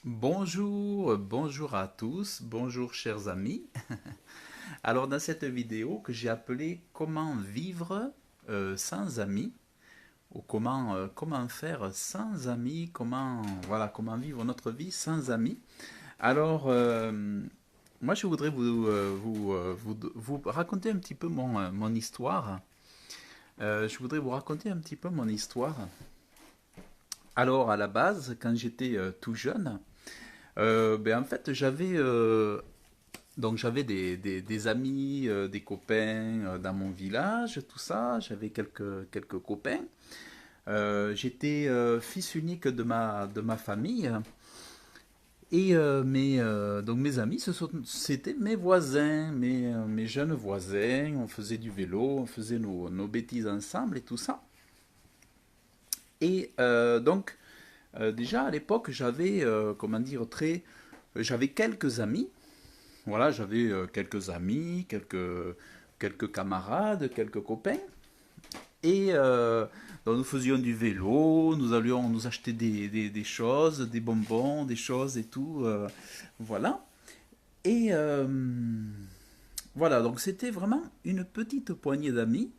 Bonjour, bonjour à tous, bonjour chers amis. Alors dans cette vidéo que j'ai appelée Comment vivre sans amis ou comment faire sans amis, comment vivre notre vie sans amis. Alors moi je voudrais vous raconter un petit peu mon histoire. Je voudrais vous raconter un petit peu mon histoire. Alors à la base, quand j'étais tout jeune, en fait j'avais des amis, des copains dans mon village, tout ça. J'avais quelques copains. J'étais fils unique de ma famille. Et donc mes amis, c'était mes voisins, mes jeunes voisins. On faisait du vélo, on faisait nos bêtises ensemble et tout ça. Et déjà à l'époque, j'avais quelques amis. Voilà, j'avais quelques amis, quelques camarades, quelques copains. Et donc nous faisions du vélo, nous allions nous acheter des choses, des bonbons, des choses et tout. Voilà. Et voilà, donc c'était vraiment une petite poignée d'amis.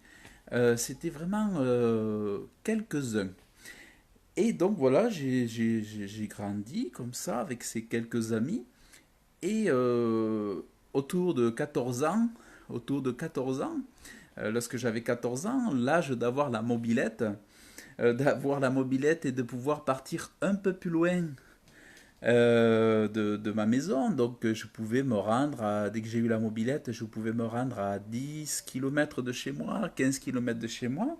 C'était vraiment quelques-uns. Et donc voilà, j'ai grandi comme ça avec ces quelques amis. Et autour de 14 ans, autour de 14 ans, lorsque j'avais 14 ans, l'âge d'avoir la mobilette et de pouvoir partir un peu plus loin de ma maison. Donc je pouvais me rendre, dès que j'ai eu la mobilette, je pouvais me rendre à 10 kilomètres de chez moi, 15 kilomètres de chez moi.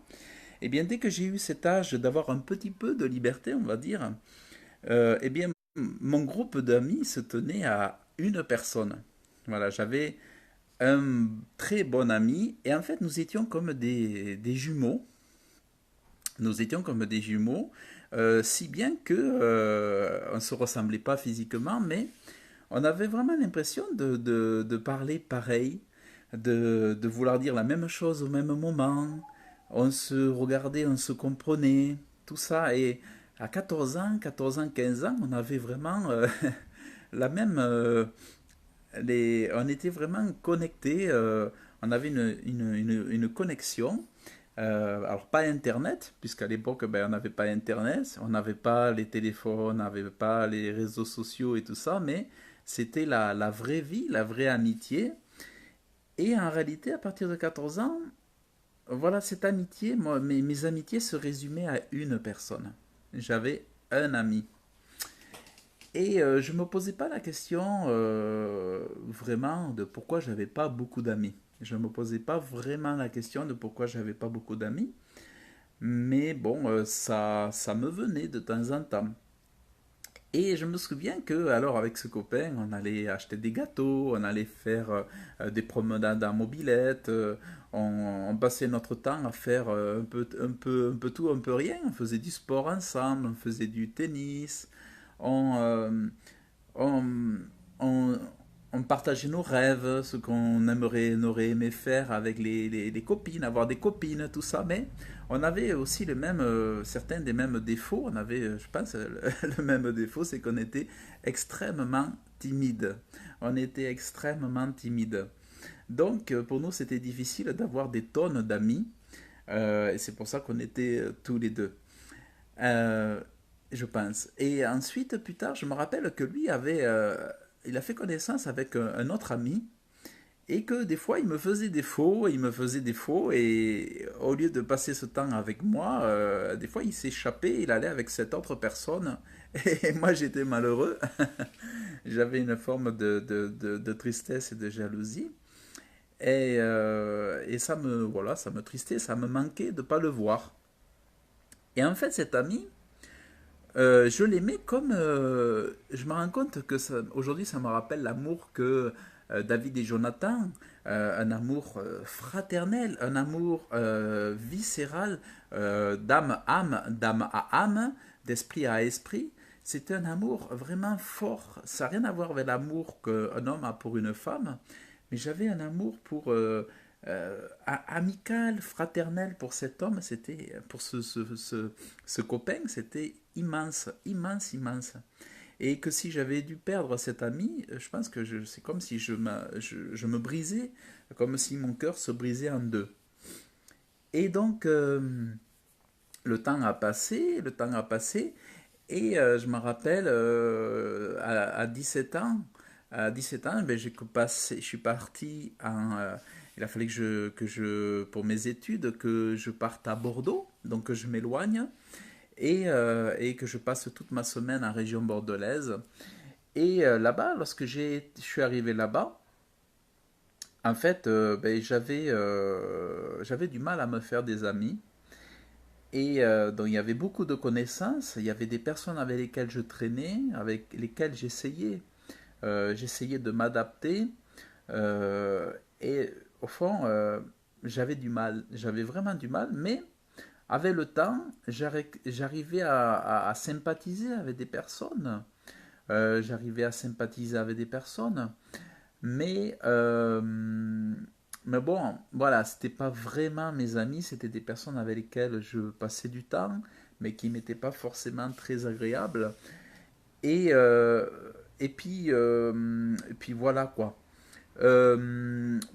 Et bien dès que j'ai eu cet âge d'avoir un petit peu de liberté, on va dire, eh bien mon groupe d'amis se tenait à une personne. Voilà, j'avais un très bon ami et en fait nous étions comme des jumeaux. Nous étions comme des jumeaux, si bien que on ne se ressemblait pas physiquement, mais on avait vraiment l'impression de parler pareil, de vouloir dire la même chose au même moment. On se regardait, on se comprenait, tout ça. Et à 14 ans, 15 ans, on avait vraiment la même, on était vraiment connectés, on avait une connexion. Alors pas Internet, puisqu'à l'époque on n'avait pas Internet, on n'avait pas les téléphones, on n'avait pas les réseaux sociaux et tout ça, mais c'était la vraie vie, la vraie amitié. Et en réalité, à partir de 14 ans, voilà, cette amitié, mes amitiés se résumaient à une personne. J'avais un ami. Et je me posais pas la question vraiment de pourquoi j'avais pas beaucoup d'amis. Je me posais pas vraiment la question de pourquoi j'avais pas beaucoup d'amis. Mais bon, ça me venait de temps en temps. Et je me souviens que, alors, avec ce copain, on allait acheter des gâteaux, on allait faire des promenades en mobilette, on passait notre temps à faire un peu tout, un peu rien. On faisait du sport ensemble, on faisait du tennis, on, on, on, on partageait nos rêves, ce on aurait aimé faire avec les copines, avoir des copines, tout ça, mais on avait aussi certains des mêmes défauts. On avait, je pense, le même défaut, c'est qu'on était extrêmement timide. On était extrêmement timide. Donc, pour nous, c'était difficile d'avoir des tonnes d'amis, et c'est pour ça qu'on était tous les deux. Euh, je pense. Et ensuite, plus tard, je me rappelle que il a fait connaissance avec un autre ami et que des fois, il me faisait défaut, il me faisait défaut et au lieu de passer ce temps avec moi, des fois, il s'échappait, il allait avec cette autre personne et moi, j'étais malheureux. J'avais une forme de tristesse et de jalousie. Et voilà, ça me tristait, ça me manquait de ne pas le voir. Et en fait, cet ami, je l'aimais comme. Je me rends compte que aujourd'hui, ça me rappelle l'amour que David et Jonathan, un amour fraternel, un amour viscéral, d'âme à âme, d'esprit à esprit. C'était un amour vraiment fort. Ça n'a rien à voir avec l'amour qu'un homme a pour une femme, mais j'avais un amour amical, fraternel pour cet homme, pour ce copain, c'était immense, immense, immense. et que si j'avais dû perdre cet ami, je pense que c'est comme si je me brisais, comme si mon cœur se brisait en deux. Et donc, le temps a passé, et je me rappelle, à 17 ans, ben, je suis parti il a fallu pour mes études, que je parte à Bordeaux, donc que je m'éloigne, et que je passe toute ma semaine en région bordelaise. Et là-bas, je suis arrivé là-bas, en fait, ben, j'avais du mal à me faire des amis. Et donc il y avait beaucoup de connaissances, il y avait des personnes avec lesquelles je traînais, avec lesquelles j'essayais de m'adapter. euh, et au fond, j'avais du mal, j'avais vraiment du mal, mais avec le temps, j'arrivais à sympathiser avec des personnes. J'arrivais à sympathiser avec des personnes. Mais, mais bon, voilà, c'était pas vraiment mes amis, c'était des personnes avec lesquelles je passais du temps, mais qui m'étaient pas forcément très agréables. Et, euh, et puis voilà quoi.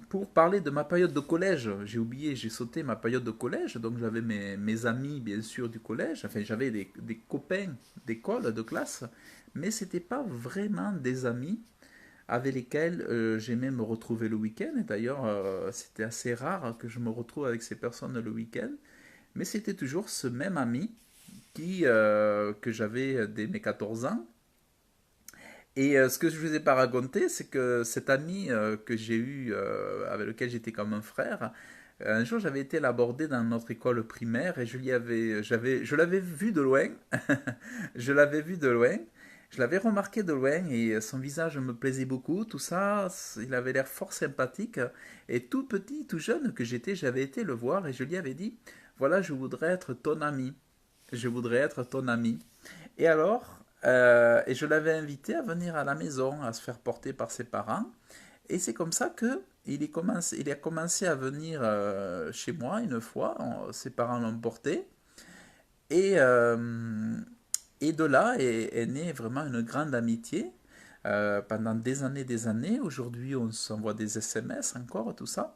Pour parler de ma période de collège, j'ai oublié, j'ai sauté ma période de collège, donc j'avais mes amis bien sûr du collège, enfin j'avais des copains d'école, de classe, mais c'était pas vraiment des amis avec lesquels j'aimais me retrouver le week-end. Et d'ailleurs, c'était assez rare que je me retrouve avec ces personnes le week-end. Mais c'était toujours ce même ami que j'avais dès mes 14 ans. Et ce que je ne vous ai pas raconté, c'est que cet ami que j'ai eu, avec lequel j'étais comme un frère, un jour j'avais été l'aborder dans notre école primaire et je l'avais vu de loin. Je l'avais vu de loin. Je l'avais remarqué de loin et son visage me plaisait beaucoup, tout ça, il avait l'air fort sympathique. Et tout petit, tout jeune que j'étais, j'avais été le voir et je lui avais dit, voilà, je voudrais être ton ami. Je voudrais être ton ami. Et alors, et je l'avais invité à venir à la maison, à se faire porter par ses parents. Et c'est comme ça que il a commencé à venir chez moi une fois. Ses parents l'ont porté. Et, et de là est née vraiment une grande amitié pendant des années, des années. Aujourd'hui, on s'envoie des SMS encore, tout ça.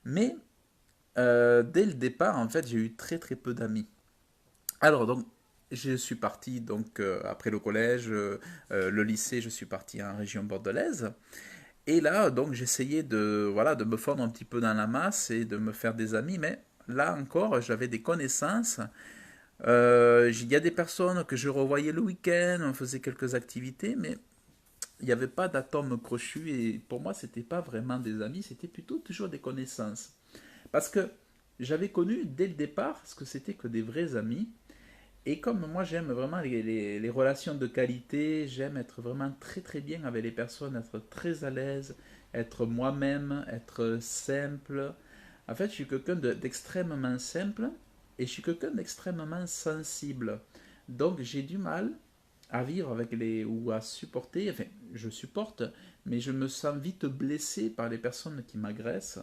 Mais dès le départ, en fait, j'ai eu très très peu d'amis. Alors donc, je suis parti donc après le collège, le lycée, je suis parti en région bordelaise. Et là, donc, j'essayais de voilà de me fondre un petit peu dans la masse et de me faire des amis. Mais là encore, j'avais des connaissances. Il y a des personnes que je revoyais le week-end, on faisait quelques activités, mais il n'y avait pas d'atome crochu et pour moi, c'était pas vraiment des amis, c'était plutôt toujours des connaissances. Parce que j'avais connu dès le départ ce que c'était que des vrais amis. Et comme moi, j'aime vraiment les relations de qualité, j'aime être vraiment très très bien avec les personnes, être très à l'aise, être moi-même, être simple. En fait, je suis quelqu'un d'extrêmement simple et je suis quelqu'un d'extrêmement sensible. Donc, j'ai du mal à vivre avec ou à supporter, enfin, je supporte, mais je me sens vite blessé par les personnes qui m'agressent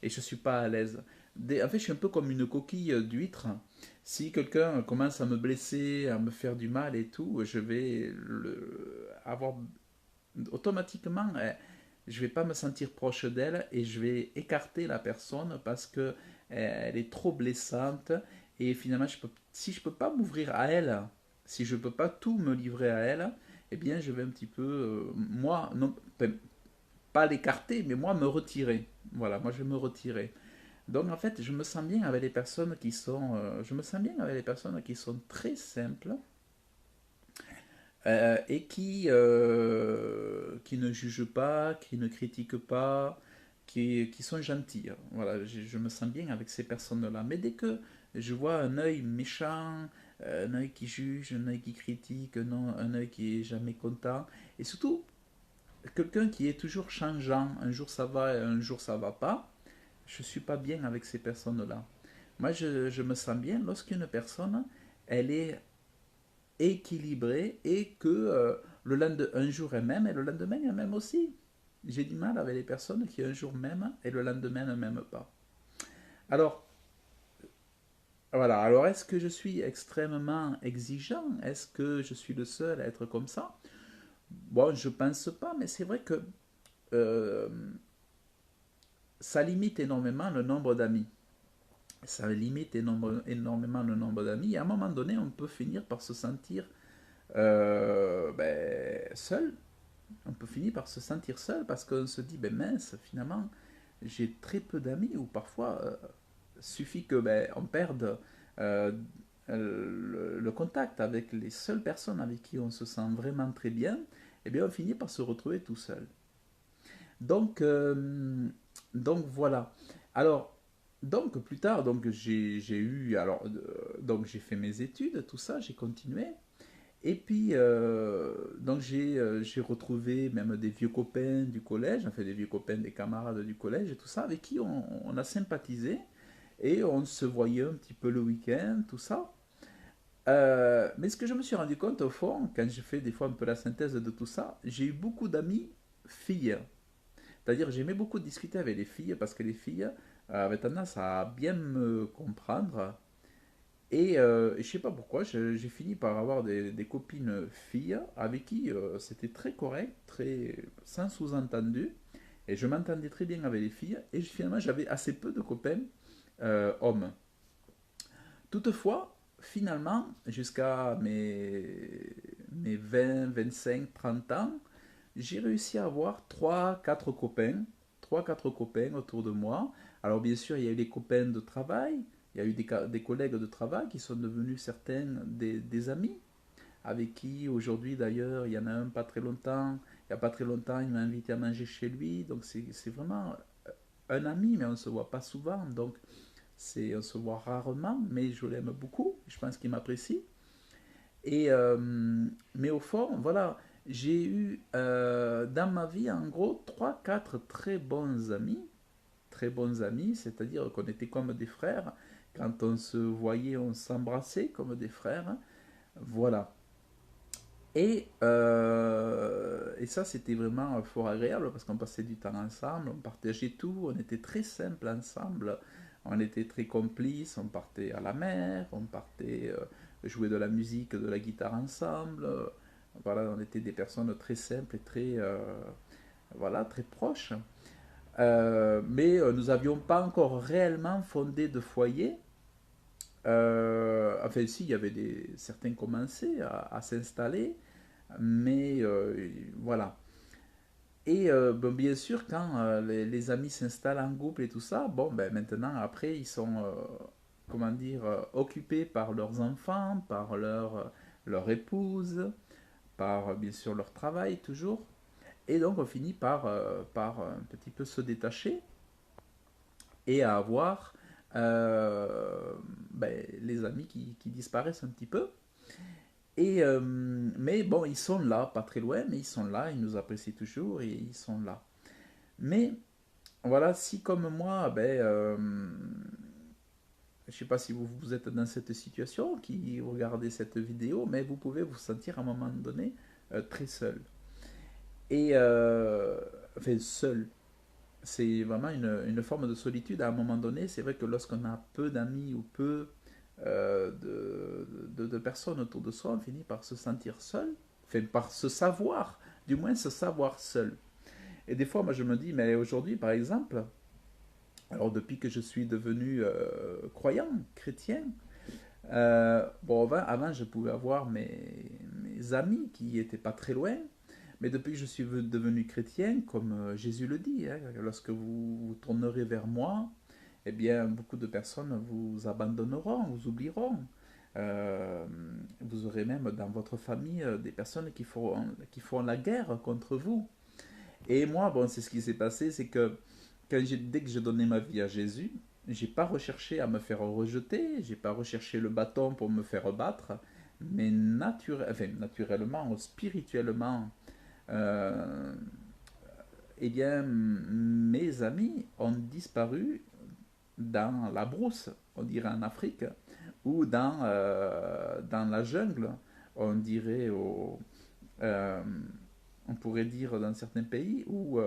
et je suis pas à l'aise. En fait, je suis un peu comme une coquille d'huître. Si quelqu'un commence à me blesser, à me faire du mal et tout, je vais avoir automatiquement, je vais pas me sentir proche d'elle et je vais écarter la personne parce que elle est trop blessante et finalement, si je peux pas m'ouvrir à elle, si je peux pas tout me livrer à elle, eh bien, je vais un petit peu, moi, non, pas l'écarter, mais moi me retirer. Voilà, moi je vais me retirer. Donc en fait, je me sens bien avec les personnes je me sens bien avec les personnes qui sont très simples et qui ne jugent pas, qui ne critiquent pas, qui sont gentilles. Voilà, je me sens bien avec ces personnes-là. Mais dès que je vois un œil méchant, un œil qui juge, un œil qui critique, non, un œil qui est jamais content, et surtout quelqu'un qui est toujours changeant, un jour ça va et un jour ça va pas, je suis pas bien avec ces personnes-là. Moi, je me sens bien lorsqu'une personne, elle est équilibrée et que un jour elle m'aime et le lendemain elle m'aime aussi. J'ai du mal avec les personnes qui un jour m'aiment et le lendemain ne m'aiment pas. Alors, voilà. Alors, est-ce que je suis extrêmement exigeant? Est-ce que je suis le seul à être comme ça? Bon, je pense pas, mais c'est vrai que euh, ça limite énormément le nombre d'amis. Ça limite énormément le nombre d'amis. Et à un moment donné, on peut finir par se sentir seul. On peut finir par se sentir seul parce qu'on se dit, ben mince, finalement, j'ai très peu d'amis, ou parfois, suffit que on perde euh, le contact avec les seules personnes avec qui on se sent vraiment très bien, et bien on finit par se retrouver tout seul. Donc, donc voilà. Alors, donc plus tard, donc j'ai eu, alors, donc j'ai fait mes études, tout ça, j'ai continué. Et puis, donc j'ai retrouvé même des vieux copains du collège, enfin des vieux copains, des camarades du collège et tout ça, avec qui on a sympathisé et on se voyait un petit peu le week-end, tout ça. Mais ce que je me suis rendu compte au fond, quand je fais des fois un peu la synthèse de tout ça, j'ai eu beaucoup d'amis filles. C'est-à-dire j'aimais beaucoup discuter avec les filles parce que les filles avaient tendance à bien me comprendre. Et je sais pas pourquoi, j'ai fini par avoir des copines filles avec qui c'était très correct, très sans sous-entendu. Et je m'entendais très bien avec les filles. Et finalement, j'avais assez peu de copains hommes. Toutefois, finalement, jusqu'à mes 20, 25, 30 ans, j'ai réussi à avoir trois quatre copains autour de moi. Alors bien sûr, il y a eu des copains de travail, il y a eu des collègues de travail qui sont devenus certains des amis, avec qui aujourd'hui d'ailleurs, il y en a un pas très longtemps, il n'y a pas très longtemps, il m'a invité à manger chez lui, donc c'est vraiment un ami, mais on ne se voit pas souvent, donc on se voit rarement, mais je l'aime beaucoup, je pense qu'il m'apprécie. Et, mais au fond, voilà, j'ai eu dans ma vie en gros trois quatre très bons amis, c'est-à-dire qu'on était comme des frères. Quand on se voyait, on s'embrassait comme des frères. Voilà. Et ça, c'était vraiment fort agréable parce qu'on passait du temps ensemble, on partageait tout, on était très simple ensemble, on était très complices, on partait à la mer, on partait jouer de la musique, de la guitare ensemble. Voilà, on était des personnes très simples et très, voilà, très proches. Mais nous n'avions pas encore réellement fondé de foyer. Enfin, si, il y avait certains commençaient à s'installer, mais voilà. Et bon, bien sûr, quand les amis s'installent en couple et tout ça, bon, ben maintenant, après, ils sont, comment dire, occupés par leurs enfants, par leur épouse, par bien sûr leur travail toujours. Et donc, on finit par un petit peu se détacher et à avoir les amis qui disparaissent un petit peu. Et, mais bon, ils sont là, pas très loin, mais ils sont là, ils nous apprécient toujours et ils sont là. Mais voilà, si comme moi, je ne sais pas si vous êtes dans cette situation, qui regardez cette vidéo, mais vous pouvez vous sentir à un moment donné très seul. Et enfin, seul, c'est vraiment une forme de solitude à un moment donné. C'est vrai que lorsqu'on a peu d'amis ou peu de personnes autour de soi, on finit par se sentir seul, enfin par se savoir, du moins se savoir seul. Et des fois, moi je me dis, mais aujourd'hui par exemple, alors depuis que je suis devenu croyant, chrétien, bon, avant, je pouvais avoir mes amis qui n'étaient pas très loin, mais depuis que je suis devenu chrétien, comme Jésus le dit, hein, lorsque vous tournerez vers moi, eh bien, beaucoup de personnes vous abandonneront, vous oublieront. Euh, vous aurez même dans votre famille des personnes qui feront la guerre contre vous. Et moi, bon, c'est ce qui s'est passé, c'est que dès que j'ai donné ma vie à Jésus, j'ai pas recherché à me faire rejeter, j'ai pas recherché le bâton pour me faire battre, mais naturellement, spirituellement, euh, eh bien, mes amis ont disparu dans la brousse, on dirait en Afrique, ou dans la jungle, on dirait euh, on pourrait dire dans certains pays, ou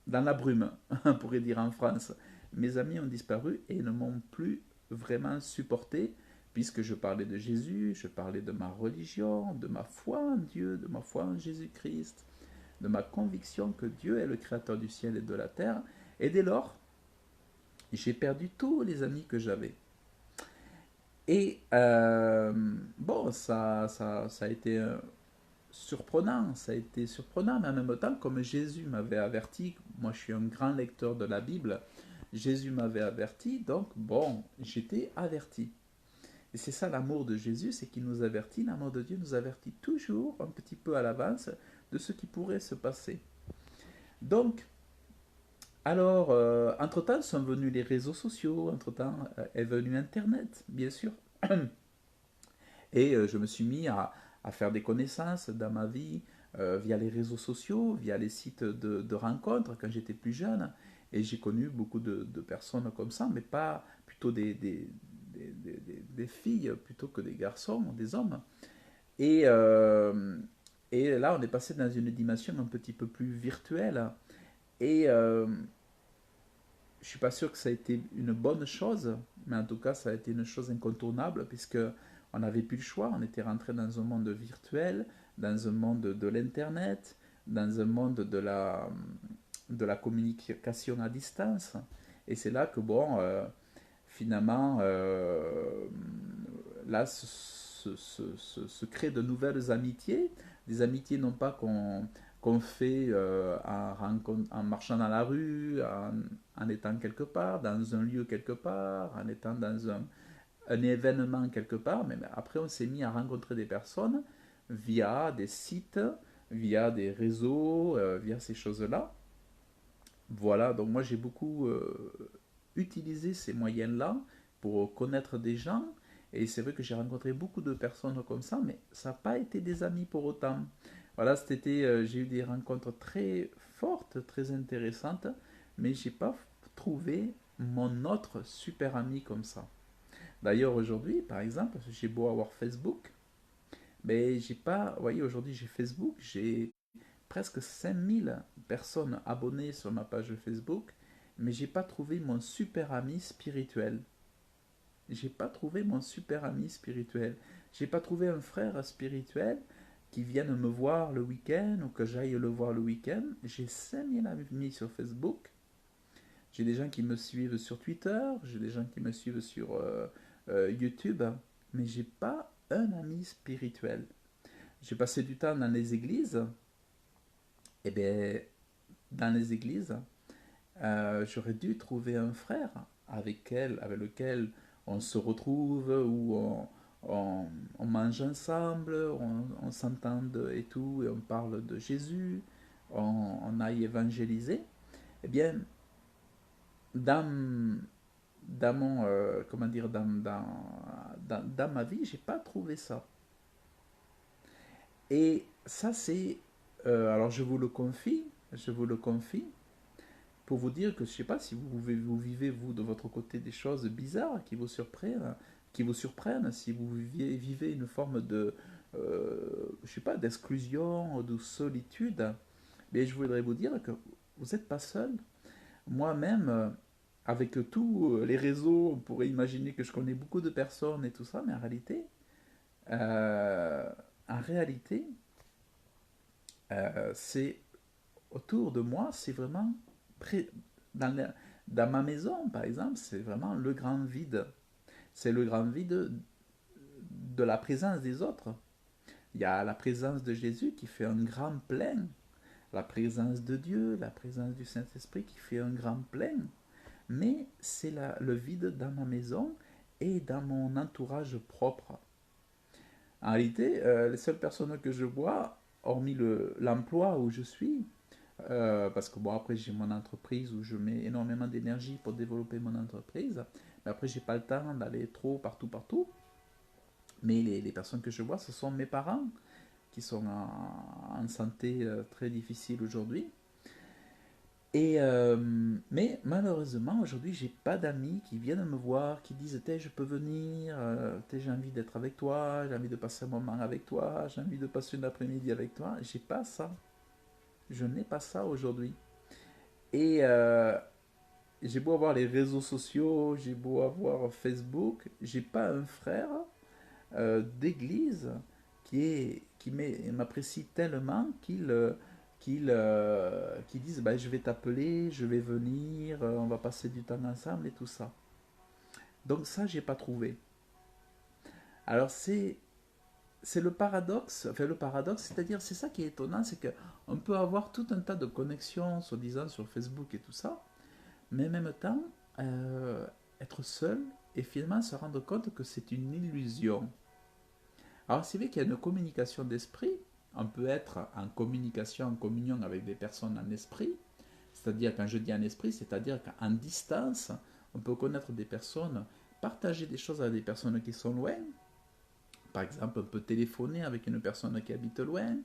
dans la brume, on pourrait dire en France. Mes amis ont disparu et ne m'ont plus vraiment supporté puisque je parlais de Jésus, je parlais de ma religion, de ma foi en Dieu, de ma foi en Jésus-Christ, de ma conviction que Dieu est le créateur du ciel et de la terre. Et dès lors, j'ai perdu tous les amis que j'avais. Et bon, ça a été surprenant, ça a été surprenant, mais en même temps, comme Jésus m'avait averti, moi je suis un grand lecteur de la Bible, Jésus m'avait averti, donc bon, j'étais averti. Et c'est ça l'amour de Jésus, c'est qu'il nous avertit, l'amour de Dieu nous avertit toujours un petit peu à l'avance de ce qui pourrait se passer. Donc, alors, entre-temps sont venus les réseaux sociaux, entre-temps est venu Internet, bien sûr. Et je me suis mis à faire des connaissances dans ma vie via les réseaux sociaux, via les sites de rencontres quand j'étais plus jeune. Et j'ai connu beaucoup de personnes comme ça, mais pas plutôt des filles plutôt que des garçons, des hommes. Et, et là, on est passé dans une dimension un petit peu plus virtuelle. Et je suis pas sûr que ça a été une bonne chose, mais en tout cas, ça a été une chose incontournable puisque on n'avait plus le choix. On était rentré dans un monde virtuel, dans un monde de l'internet, dans un monde de la communication à distance. Et c'est là que bon, finalement, là, se créent de nouvelles amitiés, des amitiés non pas qu'on fait en marchant dans la rue, en étant quelque part, dans un lieu quelque part, en étant dans un événement quelque part, mais après on s'est mis à rencontrer des personnes via des sites, via des réseaux, via ces choses-là. Voilà, donc moi j'ai beaucoup utilisé ces moyens-là pour connaître des gens, et c'est vrai que j'ai rencontré beaucoup de personnes comme ça, mais ça n'a pas été des amis pour autant. Voilà, cet été, j'ai eu des rencontres très fortes, très intéressantes, mais j'ai pas trouvé mon autre super ami comme ça. D'ailleurs, aujourd'hui, par exemple, j'ai beau avoir Facebook, mais j'ai pas. Vous voyez, aujourd'hui, j'ai Facebook, j'ai presque 5000 personnes abonnées sur ma page Facebook, mais j'ai pas trouvé mon super ami spirituel. J'ai pas trouvé mon super ami spirituel. J'ai pas trouvé un frère spirituel qui vienne me voir le week-end ou que j'aille le voir le week-end. J'ai 5000 amis sur Facebook. J'ai des gens qui me suivent sur Twitter. J'ai des gens qui me suivent sur YouTube. Mais j'ai pas un ami spirituel. J'ai passé du temps dans les églises. Et bien, dans les églises, j'aurais dû trouver un frère avec lequel on se retrouve, où on mange ensemble, on s'entend et tout, et on parle de Jésus, on aille évangéliser. Eh bien, dans, dans mon, comment dire, dans ma vie, j'ai pas trouvé ça. Et ça, c'est, alors je vous le confie, pour vous dire que je sais pas si vous vivez, vous, de votre côté, des choses bizarres qui vous surprennent, si vous vivez une forme de, je sais pas, d'exclusion ou de solitude, mais je voudrais vous dire que vous n'êtes pas seul. Moi-même, avec tous les réseaux, on pourrait imaginer que je connais beaucoup de personnes et tout ça, mais euh, en réalité, c'est autour de moi, c'est vraiment dans, dans ma maison, par exemple, c'est vraiment le grand vide. C'est le grand vide de la présence des autres. Il y a la présence de Jésus qui fait un grand plein, la présence de Dieu, la présence du Saint-Esprit qui fait un grand plein. Mais c'est le vide dans ma maison et dans mon entourage propre. En réalité, les seules personnes que je vois, hormis l'emploi où je suis, parce que bon, après j'ai mon entreprise où je mets énormément d'énergie pour développer mon entreprise, mais après j'ai pas le temps d'aller trop partout, partout. Mais les personnes que je vois, ce sont mes parents qui sont en santé très difficile aujourd'hui. Et mais malheureusement, aujourd'hui, j'ai pas d'amis qui viennent me voir, qui disent T'es, je peux venir, j'ai envie d'être avec toi, j'ai envie de passer un moment avec toi, j'ai envie de passer une après-midi avec toi. J'ai pas ça. Je n'ai pas ça aujourd'hui. Et j'ai beau avoir les réseaux sociaux, j'ai beau avoir Facebook, j'ai pas un frère d'église m'apprécie tellement qu'il dise bah, je vais t'appeler, je vais venir, on va passer du temps ensemble et tout ça. Donc ça, j'ai pas trouvé. Alors c'est le paradoxe, enfin le paradoxe, c'est-à-dire c'est ça qui est étonnant, c'est qu'on peut avoir tout un tas de connexions, soi-disant sur Facebook et tout ça, mais en même temps, être seul et finalement se rendre compte que c'est une illusion. Alors c'est vrai qu'il y a une communication d'esprit, on peut être en communication, en communion avec des personnes en esprit, c'est-à-dire quand je dis en esprit, c'est-à-dire qu'en distance, on peut connaître des personnes, partager des choses avec des personnes qui sont loin. Par exemple, on peut téléphoner avec une personne qui habite loin,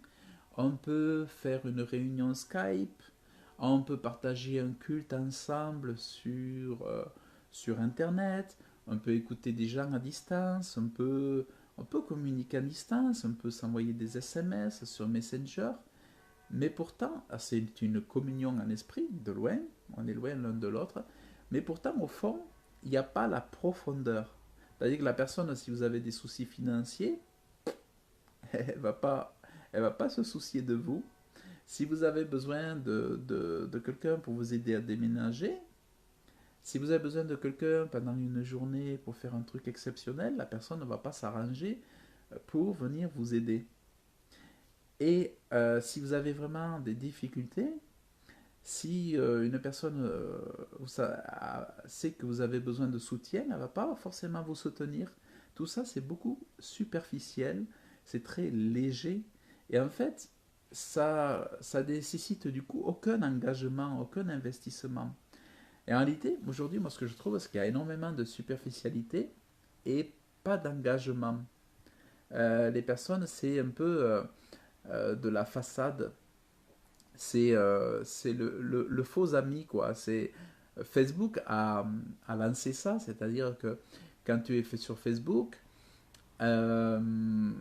on peut faire une réunion Skype, on peut partager un culte ensemble sur Internet, on peut écouter des gens à distance, on peut communiquer à distance, on peut s'envoyer des SMS sur Messenger, mais pourtant, c'est une communion en esprit, de loin, on est loin l'un de l'autre, mais pourtant, au fond, il n'y a pas la profondeur. C'est-à-dire que la personne, si vous avez des soucis financiers, elle va pas se soucier de vous. Si vous avez besoin de quelqu'un pour vous aider à déménager, si vous avez besoin de quelqu'un pendant une journée pour faire un truc exceptionnel, la personne ne va pas s'arranger pour venir vous aider. Et si vous avez vraiment des difficultés, si une personne sait que vous avez besoin de soutien, elle ne va pas forcément vous soutenir. Tout ça, c'est beaucoup superficiel, c'est très léger. Et en fait, ça nécessite du coup aucun engagement, aucun investissement. Et en réalité, aujourd'hui, moi, ce que je trouve, c'est qu'il y a énormément de superficialité et pas d'engagement. Les personnes, c'est un peu de la façade. C'est le faux ami, quoi. Facebook a lancé ça, c'est-à-dire que quand tu es fait sur Facebook, euh,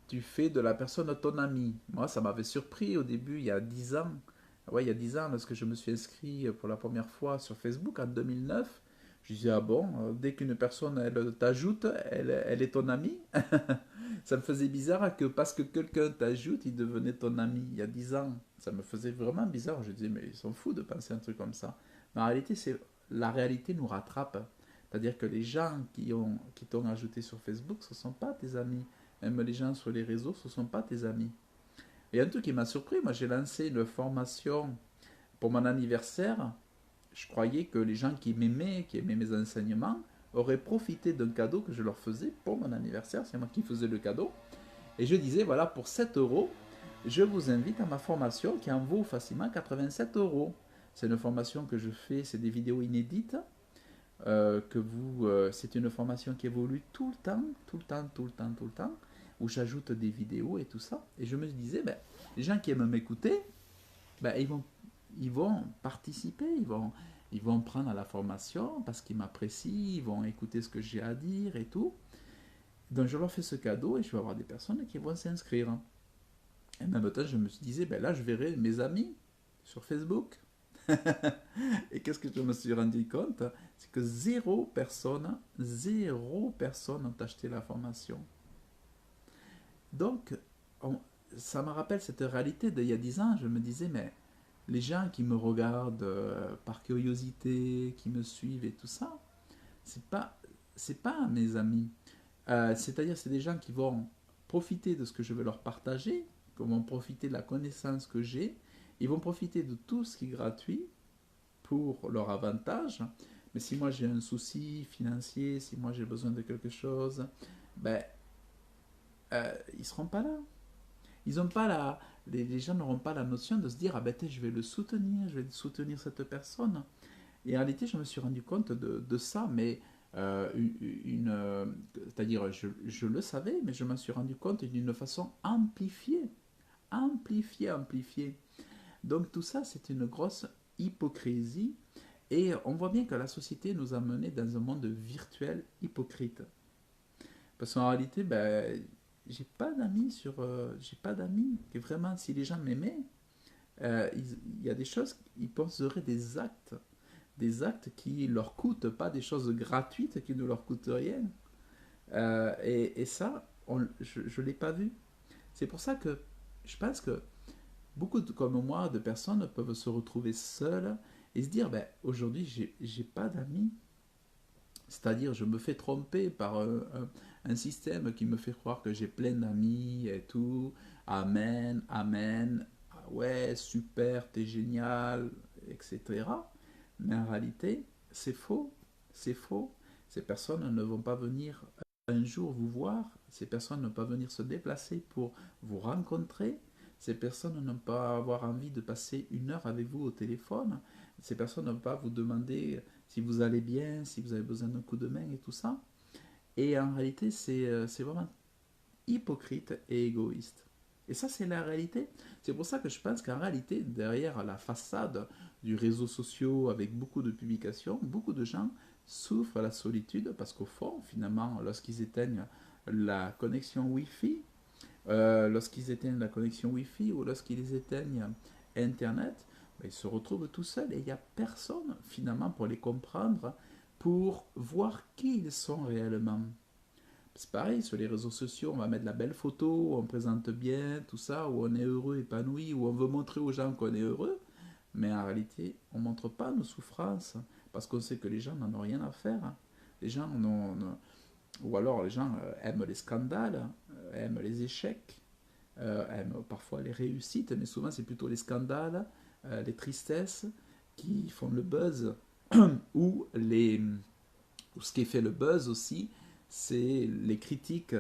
tu fais de la personne ton ami. Moi, ça m'avait surpris au début, il y a 10 ans. Ouais, il y a 10 ans, lorsque je me suis inscrit pour la première fois sur Facebook en 2009, je disais, ah bon, dès qu'une personne elle t'ajoute, elle est ton ami. Ça me faisait bizarre que parce que quelqu'un t'ajoute, il devenait ton ami il y a 10 ans. Ça me faisait vraiment bizarre. Je disais, mais ils sont fous de penser un truc comme ça. Mais en réalité, la réalité nous rattrape. C'est-à-dire que les gens qui t'ont ajouté sur Facebook, ce ne sont pas tes amis. Même les gens sur les réseaux, ce ne sont pas tes amis. Et un truc qui m'a surpris, moi j'ai lancé une formation pour mon anniversaire. Je croyais que les gens qui aimaient mes enseignements, auraient profité d'un cadeau que je leur faisais pour mon anniversaire. C'est moi qui faisais le cadeau. Et je disais, voilà, pour 7 euros, je vous invite à ma formation qui en vaut facilement 87 euros. C'est une formation que je fais, c'est des vidéos inédites. C'est une formation qui évolue tout le temps, tout le temps, tout le temps, tout le temps, où j'ajoute des vidéos et tout ça. Et je me disais, ben, les gens qui aiment m'écouter, ben, ils vont participer, ils vont prendre à la formation parce qu'ils m'apprécient, ils vont écouter ce que j'ai à dire et tout. Donc je leur fais ce cadeau et je vais avoir des personnes qui vont s'inscrire. Et en même temps, je me disais, ben là, je verrai mes amis sur Facebook. Et qu'est-ce que je me suis rendu compte? C'est que zéro personne ont acheté la formation. Donc, ça me rappelle cette réalité d'il y a 10 ans. Je me disais, mais les gens qui me regardent par curiosité, qui me suivent et tout ça, c'est pas mes amis. C'est-à-dire, c'est des gens qui vont profiter de ce que je vais leur partager, qui vont profiter de la connaissance que j'ai, ils vont profiter de tout ce qui est gratuit pour leur avantage. Mais si moi j'ai un souci financier, si moi j'ai besoin de quelque chose, ben, ils seront pas là. Ils ont pas les gens n'auront pas la notion de se dire, ah ben je vais le soutenir, je vais soutenir cette personne. Et en réalité, je me suis rendu compte de ça, mais c'est-à-dire, je le savais, mais je m'en suis rendu compte d'une façon amplifiée, amplifiée. Donc tout ça, c'est une grosse hypocrisie, et on voit bien que la société nous a menés dans un monde virtuel hypocrite. Parce qu'en réalité, ben, j'ai pas d'amis. Et vraiment, si les gens m'aimaient, il y a des choses, ils poseraient des actes des actes qui leur coûtent, pas des choses gratuites qui ne leur coûtent rien. Et ça, je ne l'ai pas vu. C'est pour ça que je pense que beaucoup comme moi de personnes peuvent se retrouver seules et se dire, ben, aujourd'hui, j'ai pas d'amis. C'est-à-dire, je me fais tromper par un système qui me fait croire que j'ai plein d'amis et tout. Amen, amen. Ah ouais, super, t'es génial, etc. Mais en réalité, c'est faux. C'est faux. Ces personnes ne vont pas venir un jour vous voir. Ces personnes ne vont pas venir se déplacer pour vous rencontrer. Ces personnes n'ont pas avoir envie de passer une heure avec vous au téléphone. Ces personnes ne vont pas vous demander si vous allez bien, si vous avez besoin d'un coup de main et tout ça. Et en réalité, c'est vraiment hypocrite et égoïste. Et ça, c'est la réalité. C'est pour ça que je pense qu'en réalité, derrière la façade du réseau social avec beaucoup de publications, beaucoup de gens souffrent la solitude parce qu'au fond, finalement, lorsqu'ils éteignent la connexion Wi-Fi, lorsqu'ils éteignent la connexion Wi-Fi ou lorsqu'ils éteignent Internet, ben, ils se retrouvent tout seuls et il n'y a personne finalement pour les comprendre, pour voir qui ils sont réellement. C'est pareil, sur les réseaux sociaux, on va mettre la belle photo, où on présente bien, tout ça, où on est heureux, épanoui, où on veut montrer aux gens qu'on est heureux, mais en réalité, on ne montre pas nos souffrances, parce qu'on sait que les gens n'en ont rien à faire. Les gens ou alors les gens aiment les scandales, aiment les échecs, aiment parfois les réussites, mais souvent c'est plutôt les scandales, les tristesses qui font le buzz, ou ce qui fait le buzz aussi, c'est les critiques.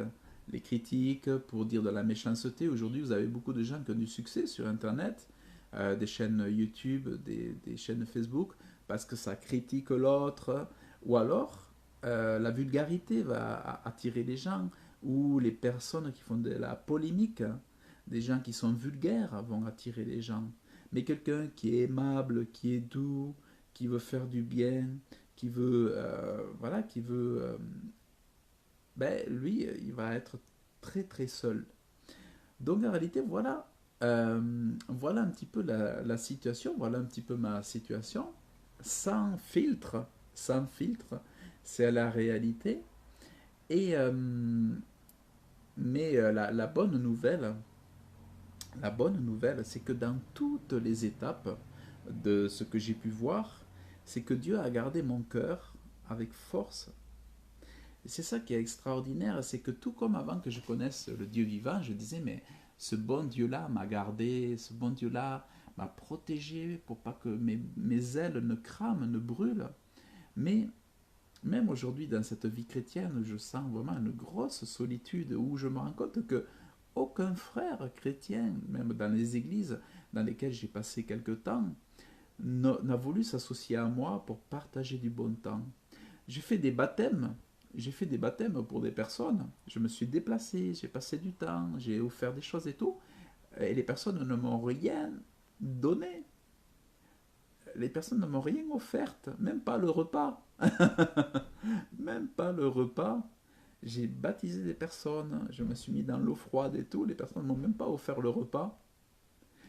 Les critiques pour dire de la méchanceté. Aujourd'hui, vous avez beaucoup de gens qui ont du succès sur Internet, des chaînes YouTube, des chaînes Facebook, parce que ça critique l'autre. Ou alors, la vulgarité va attirer les gens, ou les personnes qui font de la polémique, des gens qui sont vulgaires vont attirer les gens. Mais quelqu'un qui est aimable, qui est doux, qui veut faire du bien, qui veut, voilà, qui veut, ben, lui, il va être très très seul. Donc en réalité, voilà un petit peu la situation, voilà un petit peu ma situation, sans filtre, sans filtre, c'est la réalité. Et mais la bonne nouvelle, c'est que dans toutes les étapes de ce que j'ai pu voir, c'est que Dieu a gardé mon cœur avec force. Et c'est ça qui est extraordinaire, c'est que tout comme avant que je connaisse le Dieu vivant, je disais, mais ce bon Dieu-là m'a gardé, ce bon Dieu-là m'a protégé pour pas que mes ailes ne crament, ne brûlent. Mais même aujourd'hui, dans cette vie chrétienne, je sens vraiment une grosse solitude où je me rends compte que aucun frère chrétien, même dans les églises dans lesquelles j'ai passé quelque temps, n'a voulu s'associer à moi pour partager du bon temps. J'ai fait des baptêmes. J'ai fait des baptêmes pour des personnes. Je me suis déplacé, j'ai passé du temps, j'ai offert des choses et tout. Et les personnes ne m'ont rien donné. Les personnes ne m'ont rien offert, même pas le repas. Même pas le repas. J'ai baptisé des personnes, je me suis mis dans l'eau froide et tout. Les personnes ne m'ont même pas offert le repas.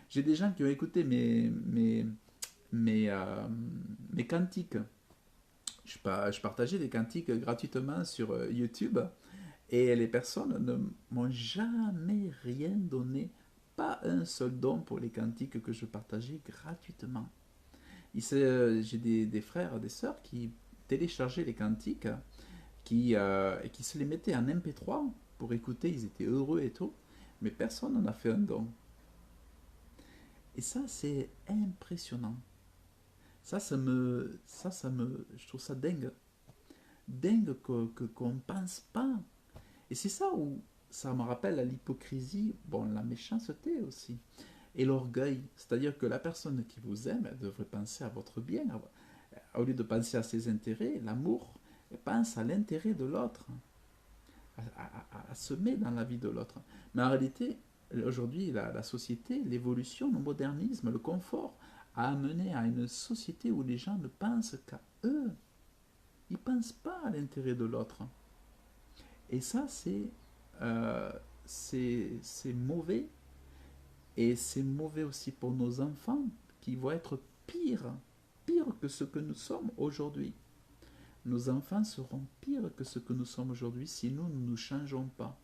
J'ai des gens qui ont écouté mes, euh, mes cantiques. Je partageais des cantiques gratuitement sur YouTube et les personnes ne m'ont jamais rien donné, pas un seul don pour les cantiques que je partageais gratuitement. J'ai des frères, des sœurs qui téléchargeaient les cantiques, et qui se les mettaient en MP3 pour écouter, ils étaient heureux et tout, mais personne n'en a fait un don. Et ça, c'est impressionnant. Je trouve ça dingue. Dingue qu'on ne pense pas. Et c'est ça où ça me rappelle l'hypocrisie, bon, la méchanceté aussi, et l'orgueil. C'est-à-dire que la personne qui vous aime, elle devrait penser à votre bien. Au lieu de penser à ses intérêts, l'amour, elle pense à l'intérêt de l'autre, à se mettre dans la vie de l'autre. Mais en réalité, aujourd'hui, la société, l'évolution, le modernisme, le confort a amené à une société où les gens ne pensent qu'à eux. Ils ne pensent pas à l'intérêt de l'autre. Et ça, euh, c'est mauvais. Et c'est mauvais aussi pour nos enfants qui vont être pire, pire que ce que nous sommes aujourd'hui. Nos enfants seront pires que ce que nous sommes aujourd'hui si nous ne nous changeons pas.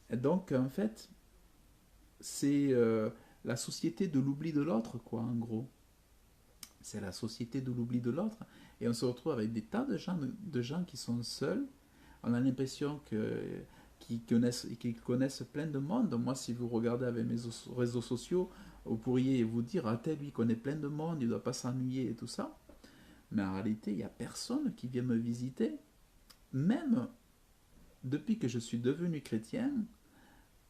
Et donc, en fait, c'est la société de l'oubli de l'autre, quoi, en gros. C'est la société de l'oubli de l'autre. Et on se retrouve avec des tas de gens qui sont seuls. On a l'impression qu'ils connaissent plein de monde. Moi, si vous regardez avec mes réseaux sociaux, vous pourriez vous dire, ah, tel, lui, connaît plein de monde, il ne doit pas s'ennuyer et tout ça. Mais en réalité, il n'y a personne qui vient me visiter. Même depuis que je suis devenu chrétien,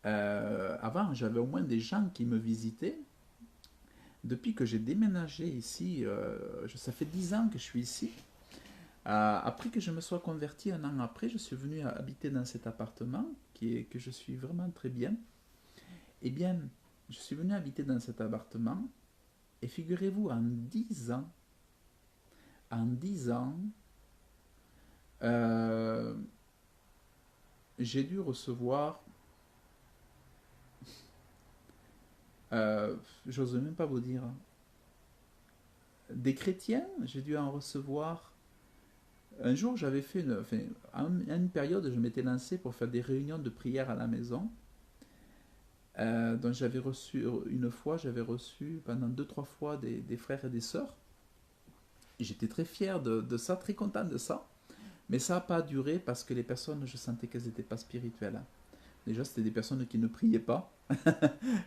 avant, j'avais au moins des gens qui me visitaient. Depuis que j'ai déménagé ici, ça fait 10 ans que je suis ici. Après que je me sois converti, un an après, je suis venu habiter dans cet appartement que je suis vraiment très bien. Eh bien, je suis venu habiter dans cet appartement et figurez-vous, en 10 ans, j'ai dû recevoir, j'ose même pas vous dire, des chrétiens, j'ai dû en recevoir. Un jour, j'avais fait à une période, je m'étais lancé pour faire des réunions de prière à la maison. Donc j'avais reçu une fois, j'avais reçu pendant 2-3 fois des frères et des sœurs. Et j'étais très fier de ça, très content de ça. Mais ça n'a pas duré parce que les personnes, je sentais qu'elles n'étaient pas spirituelles. Déjà, c'était des personnes qui ne priaient pas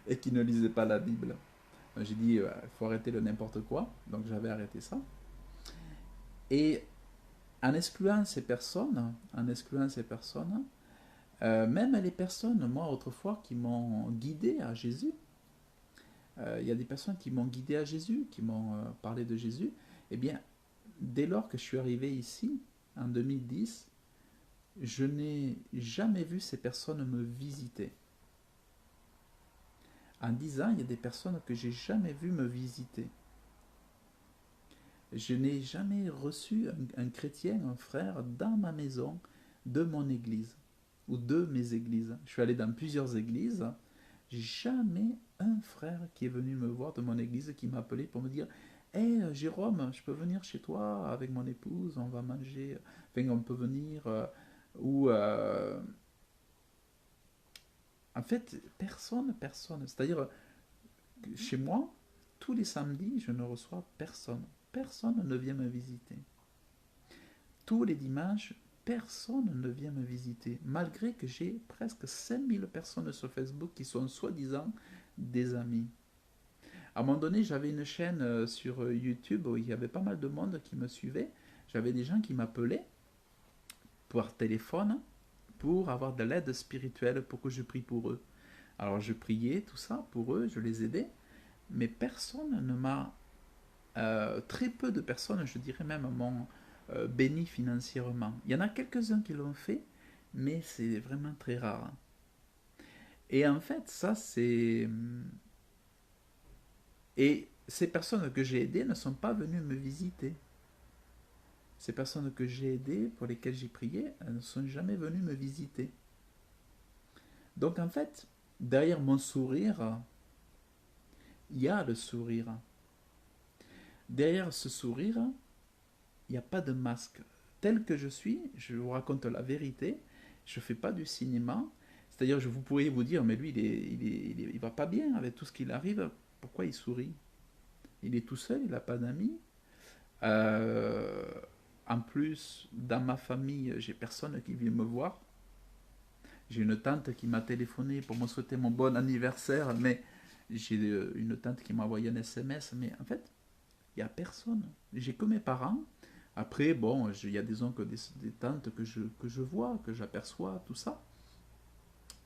et qui ne lisaient pas la Bible. Donc j'ai dit, il faut arrêter le n'importe quoi. Donc j'avais arrêté ça. Et en excluant ces personnes, même les personnes, moi autrefois, qui m'ont guidé à Jésus, il y a des personnes qui m'ont guidé à Jésus, qui m'ont parlé de Jésus, eh bien, dès lors que je suis arrivé ici, en 2010, je n'ai jamais vu ces personnes me visiter. En 10 ans, il y a des personnes que j'ai jamais vues me visiter. Je n'ai jamais reçu un chrétien, un frère, dans ma maison, de mon église, ou de mes églises. Je suis allé dans plusieurs églises, j'ai jamais un frère qui est venu me voir de mon église qui m'a appelé pour me dire Hé Jérôme, je peux venir chez toi avec mon épouse, on va manger, enfin on peut venir, ou en fait personne. C'est-à-dire chez moi, tous les samedis, je ne reçois personne. Personne ne vient me visiter. Tous les dimanches, personne ne vient me visiter, malgré que j'ai presque 5000 personnes sur Facebook qui sont soi-disant des amis. À un moment donné, j'avais une chaîne sur YouTube où il y avait pas mal de monde qui me suivait. J'avais des gens qui m'appelaient par téléphone pour avoir de l'aide spirituelle, pour que je prie pour eux. Alors je priais, tout ça, pour eux, je les aidais, mais personne ne m'a... très peu de personnes, je dirais même, m'ont béni financièrement. Il y en a quelques-uns qui l'ont fait, mais c'est vraiment très rare. Et en fait, ça c'est... Et ces personnes que j'ai aidées ne sont pas venues me visiter. Ces personnes que j'ai aidées, pour lesquelles j'ai prié, elles ne sont jamais venues me visiter. Donc en fait, derrière mon sourire, il y a le sourire. Derrière ce sourire, il n'y a pas de masque. Tel que je suis, je vous raconte la vérité, je ne fais pas du cinéma. C'est-à-dire, vous pourriez vous dire, mais lui, il va pas bien avec tout ce qu'il arrive, pourquoi il sourit? Il est tout seul, il n'a pas d'amis. Euh, En plus, dans ma famille, j'ai personne qui vient me voir. J'ai une tante qui m'a téléphoné pour me souhaiter mon bon anniversaire, mais j'ai une tante qui m'a envoyé un SMS, mais en fait, il n'y a personne. J'ai que mes parents. Après, bon, il y a des oncles, des tantes que je vois, que j'aperçois, tout ça.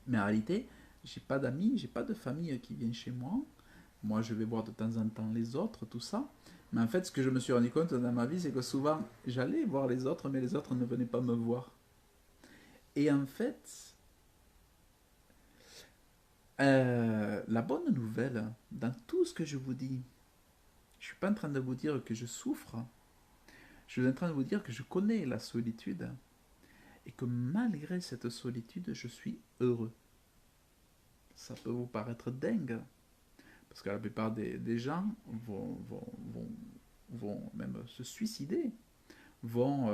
Mais en réalité, j'ai pas d'amis, j'ai pas de famille qui viennent chez moi. Moi, je vais voir de temps en temps les autres, tout ça. Mais en fait, ce que je me suis rendu compte dans ma vie, c'est que souvent, j'allais voir les autres, mais les autres ne venaient pas me voir. Et en fait, la bonne nouvelle, dans tout ce que je vous dis, je ne suis pas en train de vous dire que je souffre, je suis en train de vous dire que je connais la solitude et que malgré cette solitude, je suis heureux. Ça peut vous paraître dingue, parce que la plupart des gens vont vont même se suicider, vont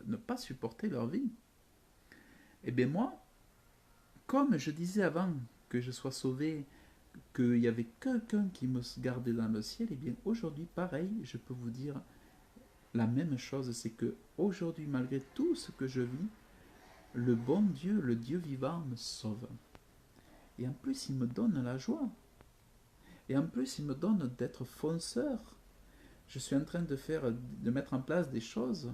ne pas supporter leur vie. Et bien moi, comme je disais avant que je sois sauvé, qu'il y avait quelqu'un qui me gardait dans le ciel, et bien aujourd'hui, pareil, je peux vous dire la même chose, c'est que aujourd'hui, malgré tout ce que je vis, le bon Dieu, le Dieu vivant, me sauve. Et en plus, il me donne la joie. Et en plus, il me donne d'être fonceur. Je suis en train de mettre en place des choses,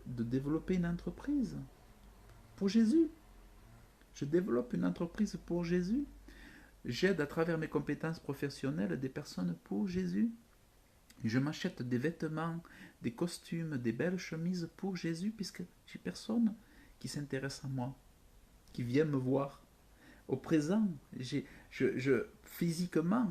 de développer une entreprise pour Jésus. Je développe une entreprise pour Jésus. J'aide à travers mes compétences professionnelles des personnes pour Jésus. Je m'achète des vêtements, des costumes, des belles chemises pour Jésus, puisque j'ai personne qui s'intéresse à moi, qui vient me voir. Au présent, physiquement,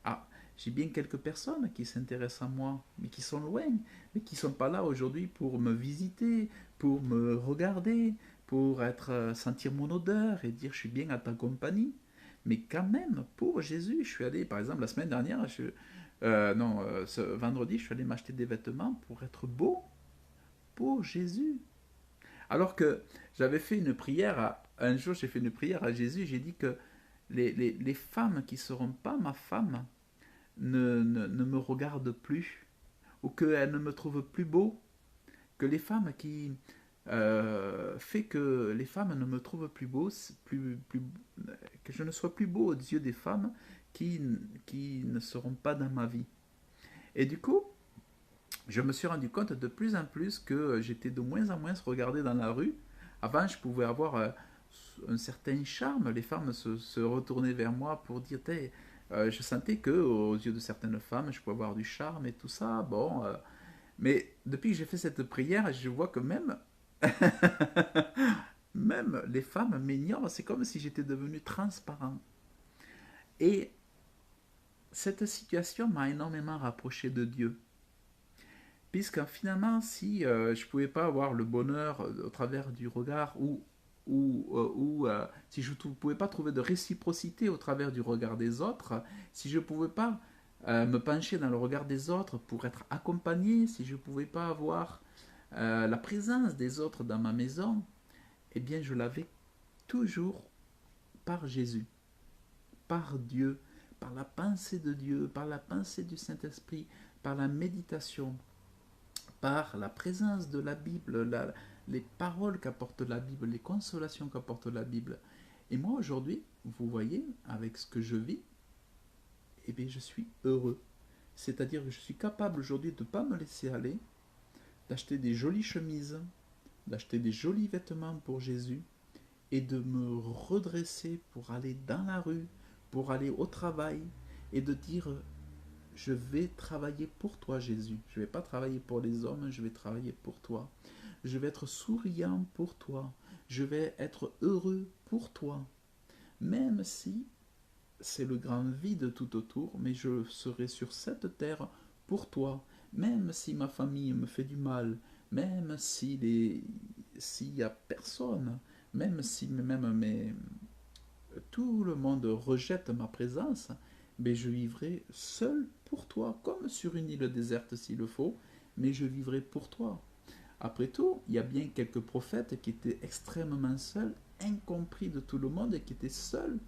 ah, j'ai bien quelques personnes qui s'intéressent à moi, mais qui sont loin, mais qui ne sont pas là aujourd'hui pour me visiter, pour me regarder, pour sentir mon odeur et dire je suis bien à ta compagnie. Mais quand même, pour Jésus, je suis allé, par exemple, la semaine dernière, ce vendredi, je suis allé m'acheter des vêtements pour être beau pour Jésus. Alors que j'avais fait une prière, un jour j'ai fait une prière à Jésus, j'ai dit que les femmes qui ne seront pas ma femme ne me regardent plus, ou qu'elles ne me trouvent plus beau, que les femmes qui fait que les femmes ne me trouvent plus beau, que je ne sois plus beau aux yeux des femmes qui ne seront pas dans ma vie. Et du coup, je me suis rendu compte de plus en plus que j'étais de moins en moins regardé dans la rue. Avant, je pouvais avoir un certain charme. Les femmes se retournaient vers moi pour dire, je sentais que aux yeux de certaines femmes, je pouvais avoir du charme et tout ça. Bon, mais depuis que j'ai fait cette prière, je vois que même, même les femmes m'ignorent. C'est comme si j'étais devenu transparent. Et cette situation m'a énormément rapproché de Dieu. Puisque finalement, si je ne pouvais pas avoir le bonheur au travers du regard ou si je ne pouvais pas trouver de réciprocité au travers du regard des autres, si je ne pouvais pas me pencher dans le regard des autres pour être accompagné, si je ne pouvais pas avoir la présence des autres dans ma maison, eh bien je l'avais toujours par Jésus, par Dieu, par la pensée de Dieu, par la pensée du Saint-Esprit, par la méditation, par la présence de la Bible, les paroles qu'apporte la Bible, les consolations qu'apporte la Bible. Et moi aujourd'hui, vous voyez, avec ce que je vis, eh bien je suis heureux. C'est-à-dire que je suis capable aujourd'hui de ne pas me laisser aller, d'acheter des jolies chemises, d'acheter des jolis vêtements pour Jésus, et de me redresser pour aller dans la rue, pour aller au travail, et de dire je vais travailler pour toi Jésus. Je ne vais pas travailler pour les hommes, je vais travailler pour toi. Je vais être souriant pour toi. Je vais être heureux pour toi. Même si c'est le grand vide tout autour, mais je serai sur cette terre pour toi. Même si ma famille me fait du mal, même s'il n'y a personne, même si tout le monde rejette ma présence, mais je vivrai seul pour toi, comme sur une île déserte s'il le faut, mais je vivrai pour toi. Après tout, il y a bien quelques prophètes qui étaient extrêmement seuls, incompris de tout le monde et qui étaient seuls,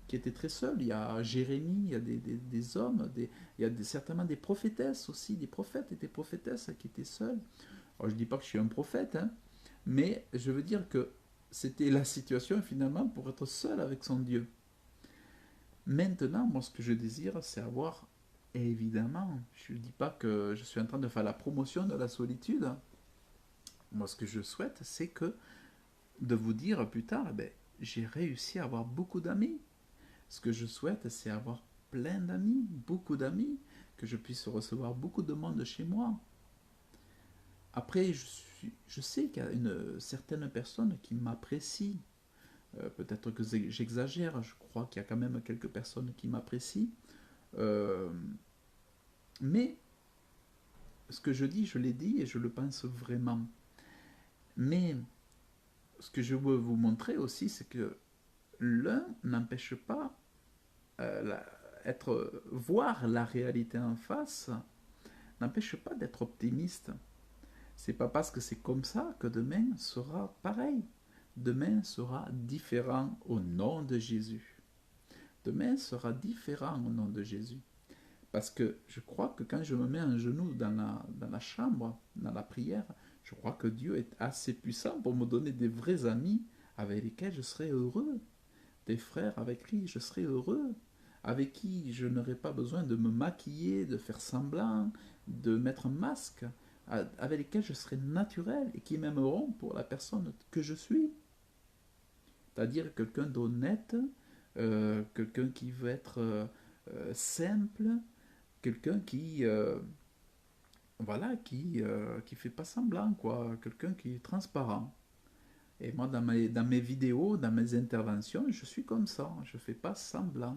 qui étaient très seuls. Il y a Jérémie, il y a des hommes, il y a certainement des prophétesses aussi, des prophètes et des prophétesses qui étaient seuls. Alors je ne dis pas que je suis un prophète, hein, mais je veux dire que c'était la situation finalement pour être seul avec son Dieu. Maintenant, moi, ce que je désire, c'est avoir, évidemment, je ne dis pas que je suis en train de faire la promotion de la solitude. Moi, ce que je souhaite, c'est que de vous dire plus tard, eh ben, j'ai réussi à avoir beaucoup d'amis. Ce que je souhaite, c'est avoir plein d'amis, beaucoup d'amis, que je puisse recevoir beaucoup de monde chez moi. Après, je sais qu'il y a une certaine personne qui m'apprécie. Peut-être que j'exagère, je crois qu'il y a quand même quelques personnes qui m'apprécient. Euh, mais ce que je dis, je l'ai dit et je le pense vraiment. Mais ce que je veux vous montrer aussi, c'est que l'un n'empêche pas voir la réalité en face n'empêche pas d'être optimiste. C'est pas parce que c'est comme ça que demain sera pareil. Demain sera différent au nom de Jésus. Demain sera différent au nom de Jésus. Parce que je crois que quand je me mets en genoux dans la chambre, dans la prière, je crois que Dieu est assez puissant pour me donner des vrais amis avec lesquels je serai heureux, des frères avec qui je serai heureux, avec qui je n'aurai pas besoin de me maquiller, de faire semblant, de mettre un masque, avec lesquels je serai naturel et qui m'aimeront pour la personne que je suis. C'est-à-dire quelqu'un d'honnête, quelqu'un qui veut être simple, quelqu'un qui fait pas semblant, quoi, quelqu'un qui est transparent. Et moi, dans mes vidéos, dans mes interventions, je suis comme ça, je fais pas semblant.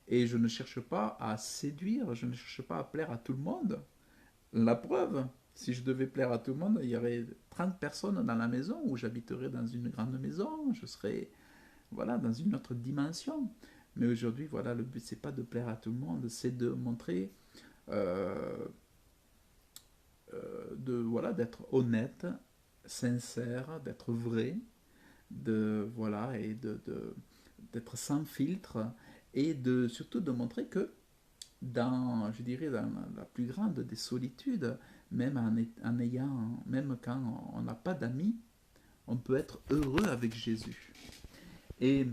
Et je ne cherche pas à séduire, je ne cherche pas à plaire à tout le monde. La preuve, si je devais plaire à tout le monde, il y aurait 30 personnes dans la maison, où j'habiterais dans une grande maison, je serais, voilà, dans une autre dimension. Mais aujourd'hui, voilà, le but, c'est pas de plaire à tout le monde, c'est de montrer, euh, voilà, d'être honnête, sincère, d'être vrai, voilà, et d'être sans filtre, et surtout de montrer que je dirais, dans la plus grande des solitudes, même même quand on n'a pas d'amis, on peut être heureux avec Jésus. Et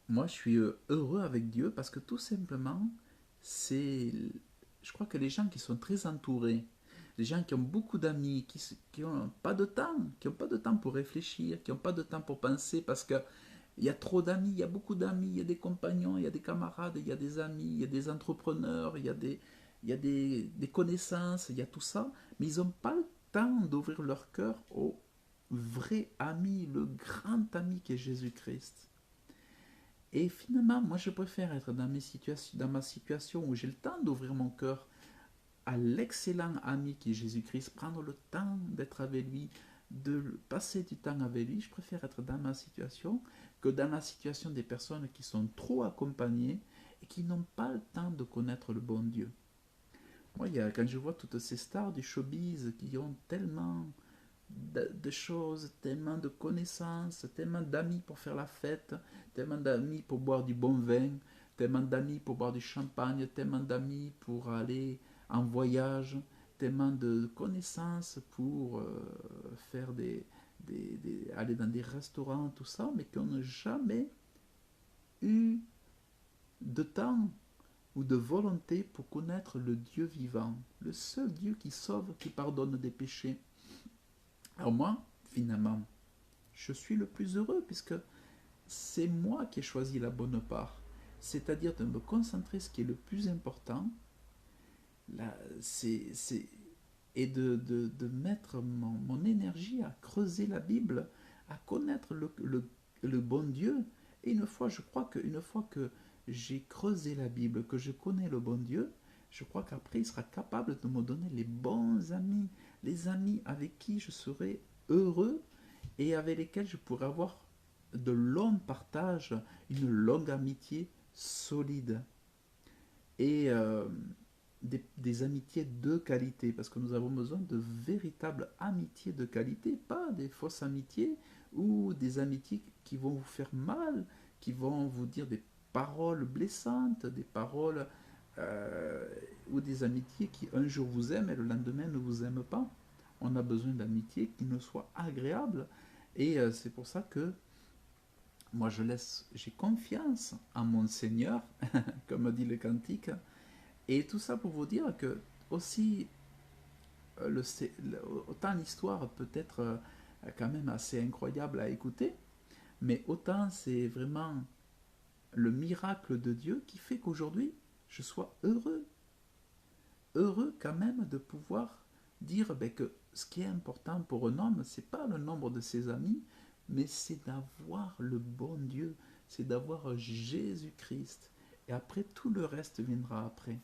moi, je suis heureux avec Dieu parce que tout simplement, c'est, je crois que les gens qui sont très entourés, les gens qui ont beaucoup d'amis, qui n'ont pas de temps, qui n'ont pas de temps pour réfléchir, qui n'ont pas de temps pour penser, parce que il y a trop d'amis, il y a beaucoup d'amis, il y a des compagnons, il y a des camarades, il y a des amis, il y a des entrepreneurs, il y a des connaissances, il y a tout ça, mais ils n'ont pas le temps d'ouvrir leur cœur au vrai ami, le grand ami qui est Jésus-Christ. Et finalement, moi je préfère être dans ma situation où j'ai le temps d'ouvrir mon cœur à l'excellent ami qui est Jésus-Christ, prendre le temps d'être avec lui, de passer du temps avec lui. Je préfère être dans ma situation que dans la situation des personnes qui sont trop accompagnées et qui n'ont pas le temps de connaître le bon Dieu. Moi, quand je vois toutes ces stars du showbiz qui ont tellement de choses, tellement de connaissances, tellement d'amis pour faire la fête, tellement d'amis pour boire du bon vin, tellement d'amis pour boire du champagne, tellement d'amis pour aller en voyage, tellement de connaissances pour faire aller dans des restaurants, tout ça, mais qui n'ont jamais eu de temps ou de volonté pour connaître le Dieu vivant, le seul Dieu qui sauve, qui pardonne des péchés. Alors moi, finalement, je suis le plus heureux puisque c'est moi qui ai choisi la bonne part. C'est-à-dire de me concentrer sur ce qui est le plus important, là, et de mettre mon énergie à creuser la Bible, à connaître le bon Dieu. Et je crois qu'une fois que j'ai creusé la Bible, que je connais le bon Dieu, je crois qu'après il sera capable de me donner les bons amis, les amis avec qui je serai heureux et avec lesquels je pourrai avoir de longs partages, une longue amitié solide. Et des amitiés de qualité, parce que nous avons besoin de véritables amitiés de qualité, pas des fausses amitiés ou des amitiés qui vont vous faire mal, qui vont vous dire des paroles blessantes, des paroles euh, ou des amitiés qui un jour vous aiment et le lendemain ne vous aiment pas. On a besoin d'amitiés qui nous soient agréables et c'est pour ça que moi j'ai confiance en mon Seigneur, comme dit le cantique, et tout ça pour vous dire que aussi, autant l'histoire peut être quand même assez incroyable à écouter, mais autant c'est vraiment le miracle de Dieu qui fait qu'aujourd'hui, je sois heureux. Heureux quand même de pouvoir dire que ce qui est important pour un homme, c'est pas le nombre de ses amis, mais c'est d'avoir le bon Dieu, c'est d'avoir Jésus-Christ. Et après, tout le reste viendra après.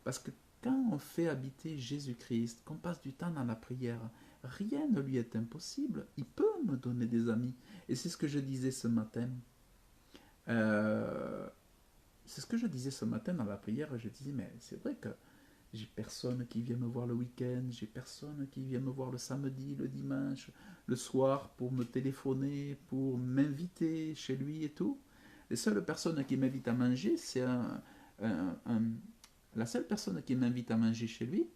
Parce que quand on fait habiter Jésus-Christ, qu'on passe du temps dans la prière, rien ne lui est impossible. Il peut me donner des amis. Et c'est ce que je disais ce matin. Euh, c'est ce que je disais ce matin dans la prière. Je disais, mais c'est vrai que j'ai personne qui vient me voir le week-end, j'ai personne qui vient me voir le samedi, le dimanche, le soir pour me téléphoner, pour m'inviter chez lui et tout. Les seules personnes qui m'invitent à manger, c'est un- un- la seule personne qui m'invite à manger chez lui,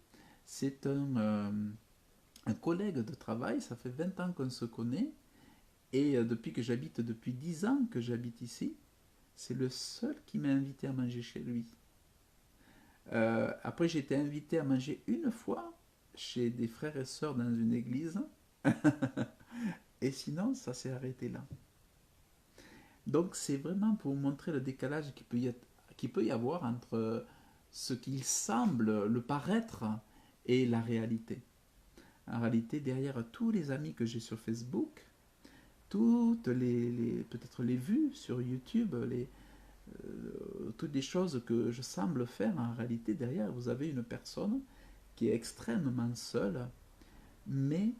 c'est un collègue de travail. Ça fait 20 ans qu'on se connaît. Et depuis que j'habite, depuis 10 ans que j'habite ici, c'est le seul qui m'a invité à manger chez lui. Après, j'ai été invité à manger une fois chez des frères et sœurs dans une église. Et sinon, ça s'est arrêté là. Donc, c'est vraiment pour montrer le décalage qui peut y avoir entre ce qu'il semble, le paraître, et la réalité. En réalité, derrière tous les amis que j'ai sur Facebook, toutes peut-être les vues sur YouTube, toutes les choses que je semble faire, en réalité, derrière, vous avez une personne qui est extrêmement seule, mais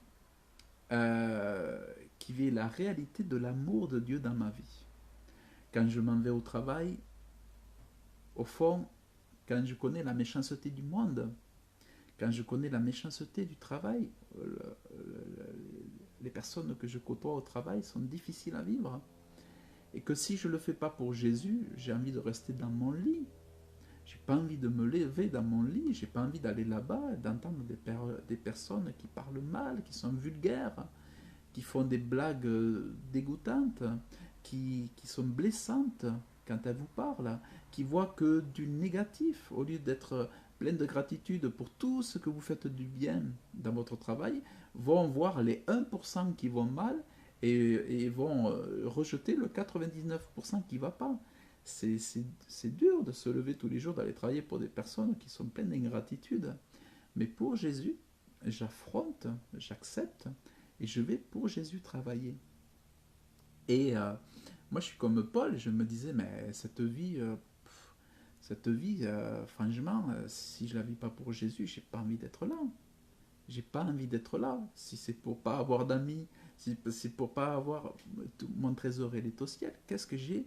euh, qui vit la réalité de l'amour de Dieu dans ma vie. Quand je m'en vais au travail, au fond, quand je connais la méchanceté du monde, quand je connais la méchanceté du travail, les personnes que je côtoie au travail sont difficiles à vivre. Et que si je ne le fais pas pour Jésus, j'ai envie de rester dans mon lit. J'ai pas envie de me lever dans mon lit, j'ai pas envie d'aller là-bas, d'entendre des personnes qui parlent mal, qui sont vulgaires, qui font des blagues dégoûtantes, qui sont blessantes quand elles vous parlent, qui voient que du négatif, au lieu d'être plein de gratitude pour tout ce que vous faites du bien dans votre travail, vont voir les 1% qui vont mal et vont rejeter le 99% qui ne va pas. C'est dur de se lever tous les jours, d'aller travailler pour des personnes qui sont pleines d'ingratitude. Mais pour Jésus, j'affronte, j'accepte et je vais pour Jésus travailler. Et moi, je suis comme Paul, je me disais, mais cette vie, franchement, si je la vis pas pour Jésus, j'ai pas envie d'être là. J'ai pas envie d'être là. Si c'est pour pas avoir d'amis, si c'est pour pas avoir mon trésor, il est au ciel, qu'est-ce que j'ai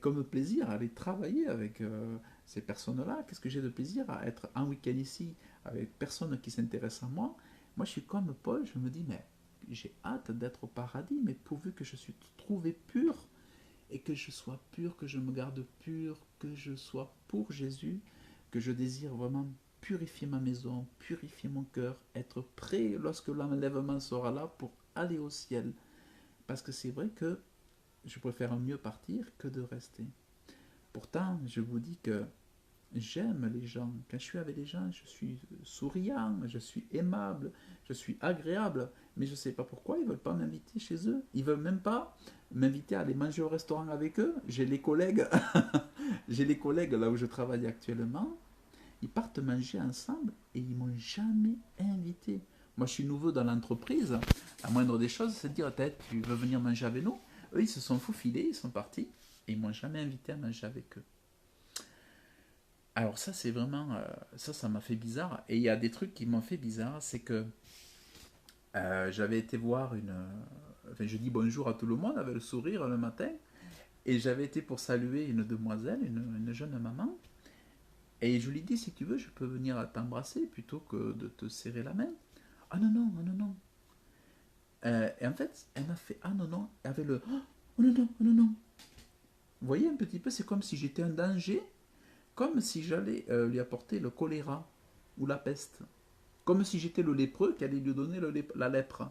comme plaisir à aller travailler avec ces personnes-là? Qu'est-ce que j'ai de plaisir à être un week-end ici avec personne qui s'intéresse à moi? Moi, je suis comme Paul, je me dis, mais j'ai hâte d'être au paradis, mais pourvu que je suis trouvé pur et que je sois pur, que je me garde pur, que je sois pour Jésus, que je désire vraiment purifier ma maison, purifier mon cœur, être prêt lorsque l'enlèvement sera là pour aller au ciel. Parce que c'est vrai que je préfère mieux partir que de rester. Pourtant, je vous dis que j'aime les gens. Quand je suis avec les gens, je suis souriant, je suis aimable, je suis agréable. Mais je ne sais pas pourquoi ils ne veulent pas m'inviter chez eux. Ils ne veulent même pas m'inviter à aller manger au restaurant avec eux. J'ai les collègues, j'ai les collègues là où je travaille actuellement. Ils partent manger ensemble et ils m'ont jamais invité. Moi, je suis nouveau dans l'entreprise. La moindre des choses, c'est de dire, peut-être, tu veux venir manger avec nous? Eux, ils se sont faufilés, ils sont partis et ils m'ont jamais invité à manger avec eux. Alors ça, c'est vraiment... ça m'a fait bizarre. Et il y a des trucs qui m'ont fait bizarre, c'est que j'avais été voir enfin, je dis bonjour à tout le monde avec le sourire le matin. Et j'avais été pour saluer une demoiselle, une jeune maman. Et je lui dis, si tu veux, je peux venir t'embrasser plutôt que de te serrer la main. Ah non, non, ah non, non. Et en fait, elle m'a fait, ah non, non, avec le, oh non, non, oh non, non. Vous voyez un petit peu, c'est comme si j'étais un danger, comme si j'allais lui apporter le choléra ou la peste. Comme si j'étais le lépreux qui allait lui donner la lèpre.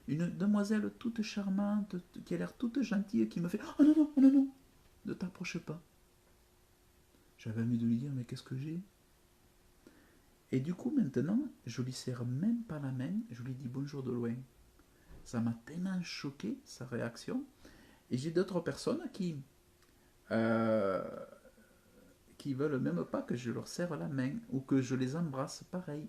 Une demoiselle toute charmante, qui a l'air toute gentille, qui me fait, oh non, non, oh non, non, ne t'approche pas. J'avais envie de lui dire, mais qu'est-ce que j'ai? Et du coup, maintenant, je lui serre même pas la main, je lui dis bonjour de loin. Ça m'a tellement choqué, sa réaction. Et j'ai d'autres personnes euh, qui veulent même pas que je leur serre la main ou que je les embrasse pareil.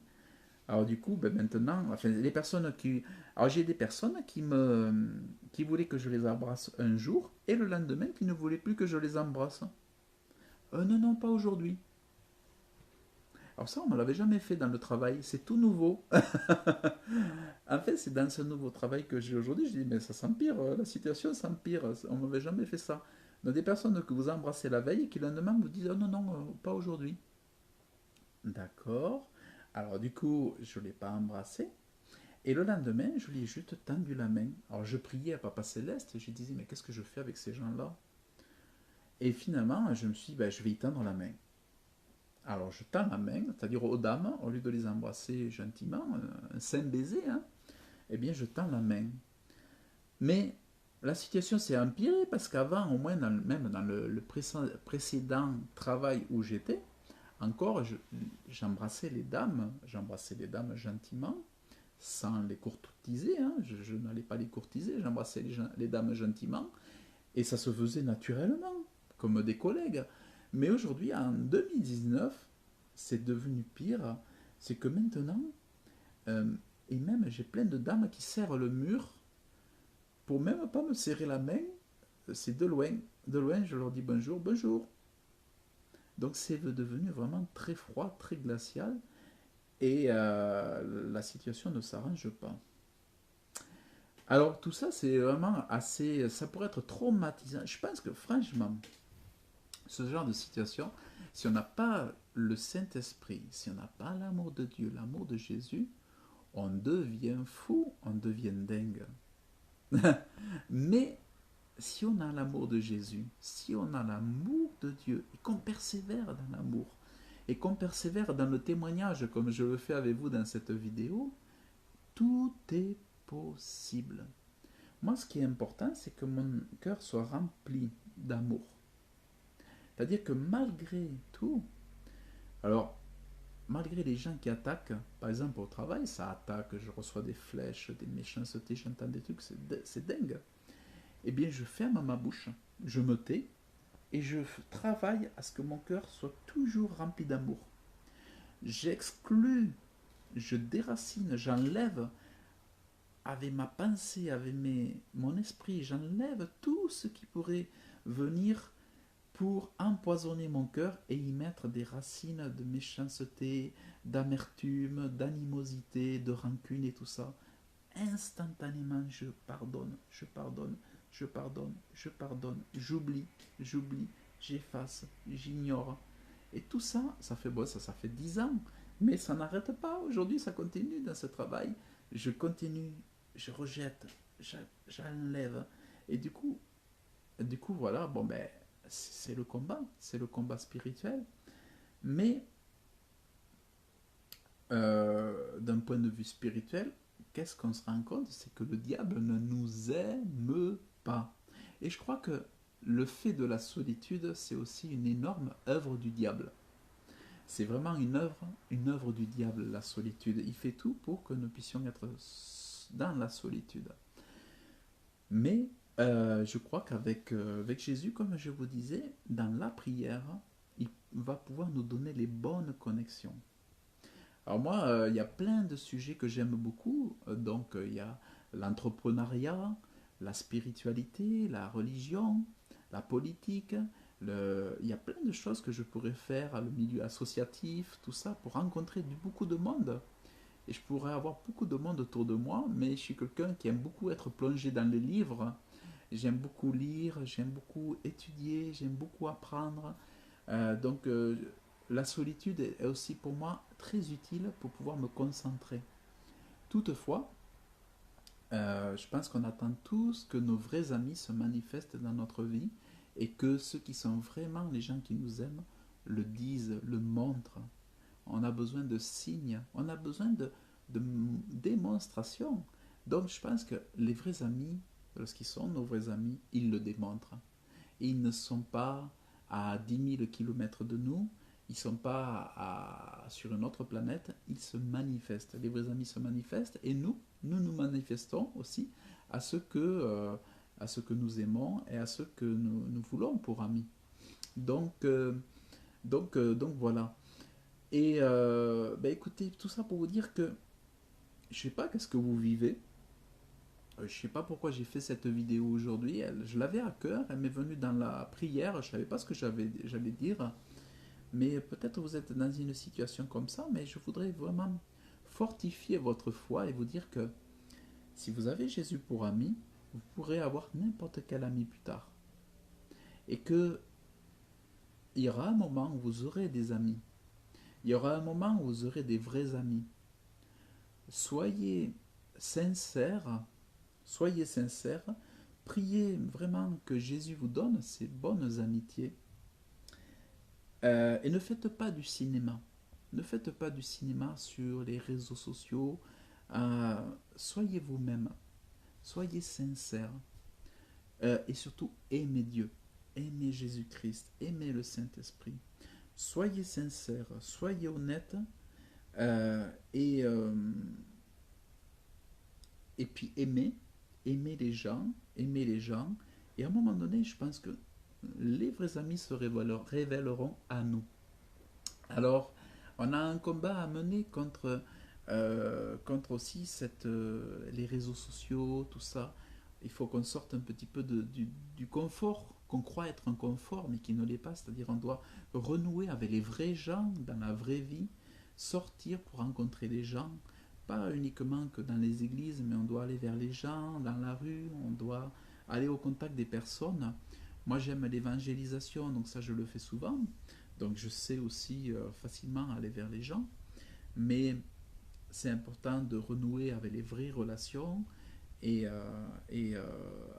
Alors du coup, ben maintenant, enfin, les personnes qui... Alors j'ai des personnes qui voulaient que je les embrasse un jour et le lendemain qui ne voulaient plus que je les embrasse. Non, non, pas aujourd'hui. Alors ça, on ne l'avait jamais fait dans le travail, c'est tout nouveau. En fait, c'est dans ce nouveau travail que j'ai aujourd'hui, je dis, mais ça s'empire, la situation s'empire, on ne m'avait jamais fait ça. Donc des personnes que vous embrassez la veille et qui le lendemain vous disent oh non, non, pas aujourd'hui. D'accord. Alors du coup, je ne l'ai pas embrassé. Et le lendemain, je lui ai juste tendu la main. Alors je priais à Papa Céleste et je disais mais qu'est-ce que je fais avec ces gens-là? Et finalement, je me suis dit ben, je vais y tendre la main. Alors je tends la main, c'est-à-dire aux dames, au lieu de les embrasser gentiment, un saint baiser, hein, eh bien je tends la main. Mais la situation s'est empirée parce qu'avant, au moins même dans le précédent travail où j'étais, encore j'embrassais les dames gentiment, sans les courtiser, hein, je n'allais pas les courtiser, j'embrassais les dames gentiment, et ça se faisait naturellement, comme des collègues. Mais aujourd'hui, en 2019, c'est devenu pire, c'est que maintenant, euh, et même j'ai plein de dames qui serrent le mur pour même pas me serrer la main, c'est de loin. De loin, je leur dis bonjour, bonjour. Donc c'est devenu vraiment très froid, très glacial, et la situation ne s'arrange pas. Alors tout ça, c'est vraiment assez... Ça pourrait être traumatisant. Je pense que franchement, ce genre de situation, si on n'a pas le Saint-Esprit, si on n'a pas l'amour de Dieu, l'amour de Jésus, on devient fou, on devient dingue. Mais si on a l'amour de Jésus, si on a l'amour de Dieu et qu'on persévère dans l'amour et qu'on persévère dans le témoignage comme je le fais avec vous dans cette vidéo, tout est possible. Moi, ce qui est important, c'est que mon cœur soit rempli d'amour. C'est-à-dire que malgré tout, alors malgré les gens qui attaquent, par exemple au travail, ça attaque, je reçois des flèches, des méchancetés, j'entends des trucs, c'est dingue. Eh bien, je ferme ma bouche, je me tais et je travaille à ce que mon cœur soit toujours rempli d'amour. J'exclus, je déracine, j'enlève avec ma pensée, avec mon esprit, j'enlève tout ce qui pourrait venir pour empoisonner mon cœur et y mettre des racines de méchanceté, d'amertume, d'animosité, de rancune et tout ça. Instantanément, je pardonne, je pardonne, je pardonne, je pardonne, j'oublie, j'efface, j'ignore. Et tout ça, ça fait bon, ça fait 10 ans, mais ça n'arrête pas. Aujourd'hui, ça continue dans ce travail. Je continue, je rejette, j'enlève. Et du coup, voilà, bon ben, c'est le combat spirituel. Mais d'un point de vue spirituel, qu'est-ce qu'on se rend compte? C'est que le diable ne nous aime pas. Et je crois que le fait de la solitude, c'est aussi une énorme œuvre du diable. C'est vraiment une œuvre du diable, la solitude. Il fait tout pour que nous puissions être dans la solitude. Mais je crois qu'avec avec Jésus, comme je vous disais, dans la prière, il va pouvoir nous donner les bonnes connexions. Alors moi, il y a plein de sujets que j'aime beaucoup. Donc il y a l'entrepreneuriat, la spiritualité, la religion, la politique. Il y a plein de choses que je pourrais faire, le milieu associatif, tout ça, pour rencontrer beaucoup de monde. Et je pourrais avoir beaucoup de monde autour de moi, mais je suis quelqu'un qui aime beaucoup être plongé dans les livres. J'aime beaucoup lire, j'aime beaucoup étudier, j'aime beaucoup apprendre. Donc la solitude est aussi pour moi très utile pour pouvoir me concentrer. Toutefois, je pense qu'on attend tous que nos vrais amis se manifestent dans notre vie et que ceux qui sont vraiment les gens qui nous aiment le disent, le montrent. On a besoin de signes, on a besoin de démonstrations. Donc je pense que les vrais amis, lorsqu'ils sont nos vrais amis, ils le démontrent. Et ils ne sont pas à 10 000 kilomètres de nous, ils ne sont pas sur une autre planète, ils se manifestent. Les vrais amis se manifestent et nous manifestons aussi à à ce que nous aimons et à ce que nous voulons pour amis. Donc, donc voilà. Et ben écoutez, tout ça pour vous dire que je sais pas qu'est-ce que vous vivez. Je sais pas pourquoi j'ai fait cette vidéo aujourd'hui. Je l'avais à cœur, elle m'est venue dans la prière. Je savais pas ce que j'allais dire. Mais peut-être vous êtes dans une situation comme ça. Mais je voudrais vraiment fortifier votre foi et vous dire que si vous avez Jésus pour ami, vous pourrez avoir n'importe quel ami plus tard. Et que il y aura un moment où vous aurez des amis. Il y aura un moment où vous aurez des vrais amis. Soyez sincères, soyez sincères, priez vraiment que Jésus vous donne ces bonnes amitiés. Et ne faites pas du cinéma. Ne faites pas du cinéma sur les réseaux sociaux. Soyez vous-même. Soyez sincères. Et surtout, aimez Dieu. Aimez Jésus-Christ. Aimez le Saint-Esprit. Soyez sincères. Soyez honnêtes. Euh, et, euh, et puis aimez. Aimez les gens. Aimez les gens. Et à un moment donné, je pense que les vrais amis se révéleront à nous. Alors, on a un combat à mener contre aussi les réseaux sociaux, tout ça. Il faut qu'on sorte un petit peu du confort, qu'on croit être un confort, mais qui ne l'est pas. C'est-à-dire on doit renouer avec les vrais gens dans la vraie vie, sortir pour rencontrer les gens, pas uniquement que dans les églises, mais on doit aller vers les gens, dans la rue, on doit aller au contact des personnes. Moi j'aime l'évangélisation, donc ça je le fais souvent. Donc je sais aussi facilement aller vers les gens, mais c'est important de renouer avec les vraies relations et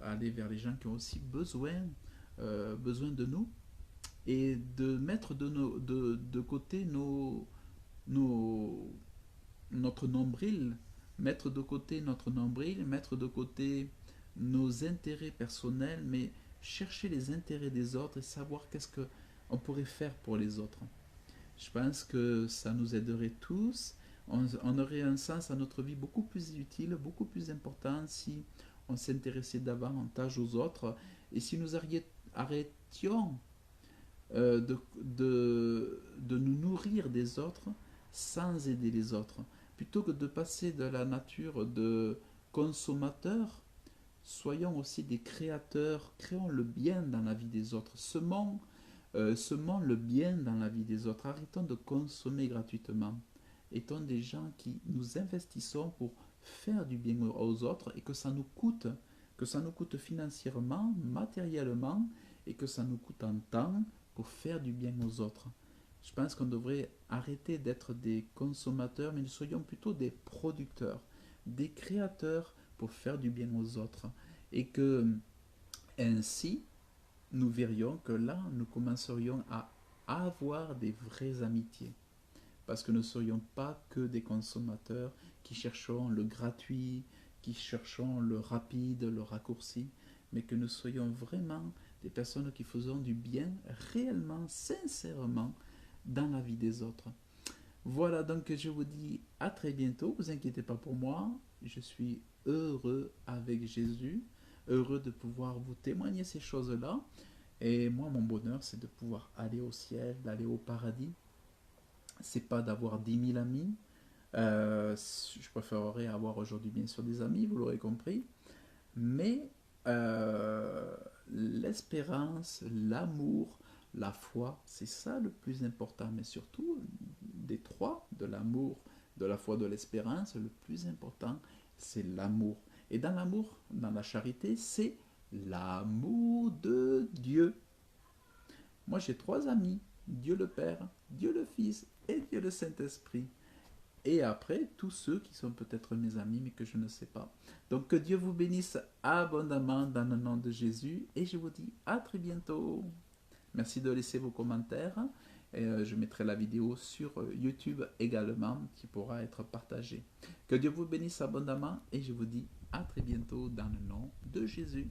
aller vers les gens qui ont aussi besoin de nous et de mettre de côté nos, notre nombril, mettre de côté nos intérêts personnels, mais chercher les intérêts des autres et savoir qu'est-ce que on pourrait faire pour les autres. Je pense que ça nous aiderait tous. On aurait un sens à notre vie beaucoup plus utile, beaucoup plus important si on s'intéressait davantage aux autres et si nous arrêtions de nous nourrir des autres sans aider les autres. Plutôt que de passer de la nature de consommateur, soyons aussi des créateurs, créons le bien dans la vie des autres, semons le bien dans la vie des autres, arrêtons de consommer gratuitement, étant des gens qui nous investissons pour faire du bien aux autres et que ça nous coûte financièrement, matériellement et que ça nous coûte en temps pour faire du bien aux autres. Je pense qu'on devrait arrêter d'être des consommateurs, mais nous soyons plutôt des producteurs, des créateurs pour faire du bien aux autres. Et que ainsi, nous verrions que là, nous commencerions à avoir des vraies amitiés. Parce que nous ne serions pas que des consommateurs qui cherchons le gratuit, qui cherchons le rapide, le raccourci, mais que nous soyons vraiment des personnes qui faisons du bien réellement, sincèrement, dans la vie des autres. Voilà, donc je vous dis à très bientôt. Vous inquiétez pas pour moi. Je suis heureux avec Jésus, heureux de pouvoir vous témoigner ces choses-là. Et moi, mon bonheur, c'est de pouvoir aller au ciel, d'aller au paradis. C'est pas d'avoir 10 000 amis. Je préférerais avoir aujourd'hui, bien sûr, des amis, vous l'aurez compris. Mais l'espérance, l'amour, la foi, c'est ça le plus important. Mais surtout, des trois, de l'amour, de la foi, de l'espérance, le plus important, c'est l'amour. Et dans l'amour, dans la charité, c'est l'amour de Dieu. Moi, j'ai trois amis, Dieu le Père, Dieu le Fils et Dieu le Saint-Esprit. Et après, tous ceux qui sont peut-être mes amis, mais que je ne sais pas. Donc, que Dieu vous bénisse abondamment dans le nom de Jésus. Et je vous dis à très bientôt. Merci de laisser vos commentaires. Et je mettrai la vidéo sur YouTube également, qui pourra être partagée. Que Dieu vous bénisse abondamment. Et je vous dis à très bientôt dans le nom de Jésus.